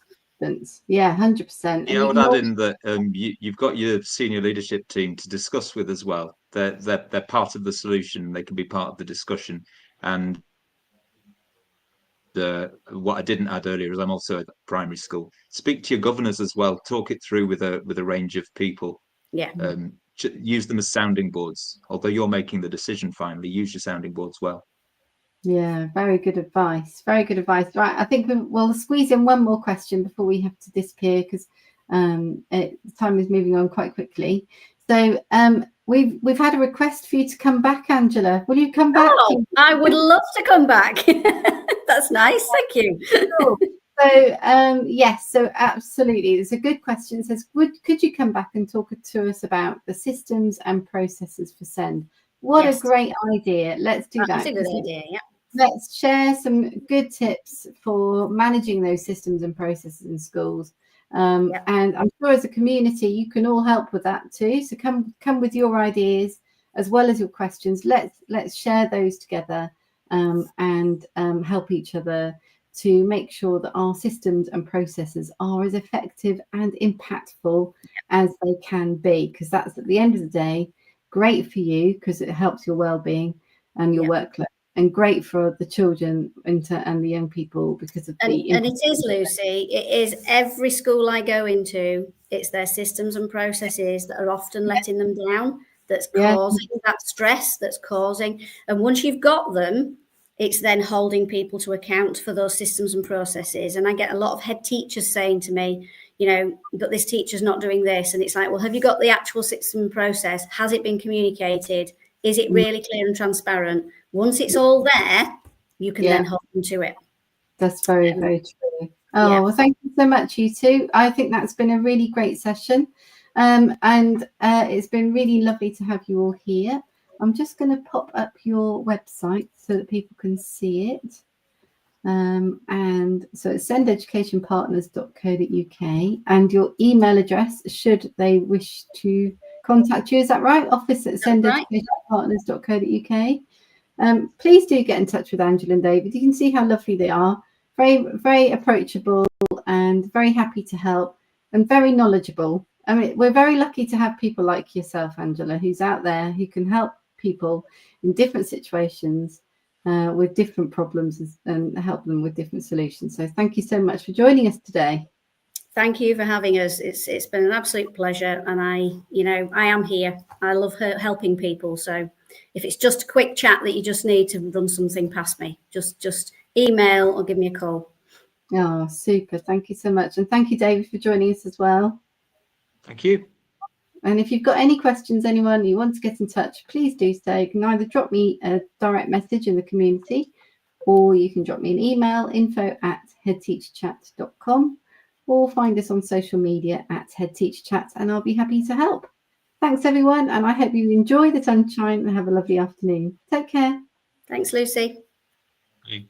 Yeah, 100%. Yeah, I would add in that you've got your senior leadership team to discuss with as well. They're part of the solution. They can be part of the discussion. And what I didn't add earlier is I'm also at primary school. Speak to your governors as well. Talk it through with a range of people. Yeah. Use them as sounding boards. Although you're making the decision finally, use your sounding boards well. Yeah, very good advice. Very good advice. Right, I think we'll squeeze in one more question before we have to disappear because time is moving on quite quickly. So we've had a request for you to come back, Angela. Will you come back? Oh, I would love to come back. That's nice. Thank you. Cool. So yes, so absolutely, it's a good question. It says, could you come back and talk to us about the systems and processes for SEND? What a great idea. Let's do that. That's a good idea, yeah. Let's share some good tips for managing those systems and processes in schools. And I'm sure as a community, you can all help with that too. So come with your ideas as well as your questions. Let's share those together and help each other to make sure that our systems and processes are as effective and impactful as they can be, because that's at the end of the day great for you because it helps your well-being and your workload, and great for the children and the young people because of the and it is, Lucy, it is every school I go into, it's their systems and processes that are often letting them down, that's causing that stress, that's causing, and once you've got them, it's then holding people to account for those systems and processes. And I get a lot of head teachers saying to me, you know, but this teacher's not doing this. And it's like, well, have you got the actual system and process? Has it been communicated? Is it really clear and transparent? Once it's all there, you can then hold them to it. That's very, very true. Oh, well, thank you so much, you two. I think that's been a really great session. And it's been really lovely to have you all here. I'm just going to pop up your website so that people can see it. And so it's sendeducationpartners.co.uk, and your email address, should they wish to contact you, is that right? office@sendeducationpartners.co.uk. Please do get in touch with Angela and David. You can see how lovely they are. Very, very approachable and very happy to help and very knowledgeable. I mean, we're very lucky to have people like yourself, Angela, who's out there who can help people in different situations with different problems and help them with different solutions. So thank you so much for joining us today. Thank you for having us. It's been an absolute pleasure, and I am here. I love helping people. So if it's just a quick chat that you just need to run something past me, just email or give me a call. Oh, super. Thank you so much. And thank you, David, for joining us as well. Thank you. And if you've got any questions, anyone you want to get in touch, please do so. You can either drop me a direct message in the community, or you can drop me an email, info@headteacherchat.com, or find us on social media @headteacherchat, and I'll be happy to help. Thanks, everyone, and I hope you enjoy the sunshine and have a lovely afternoon. Take care. Thanks, Lucy. Bye.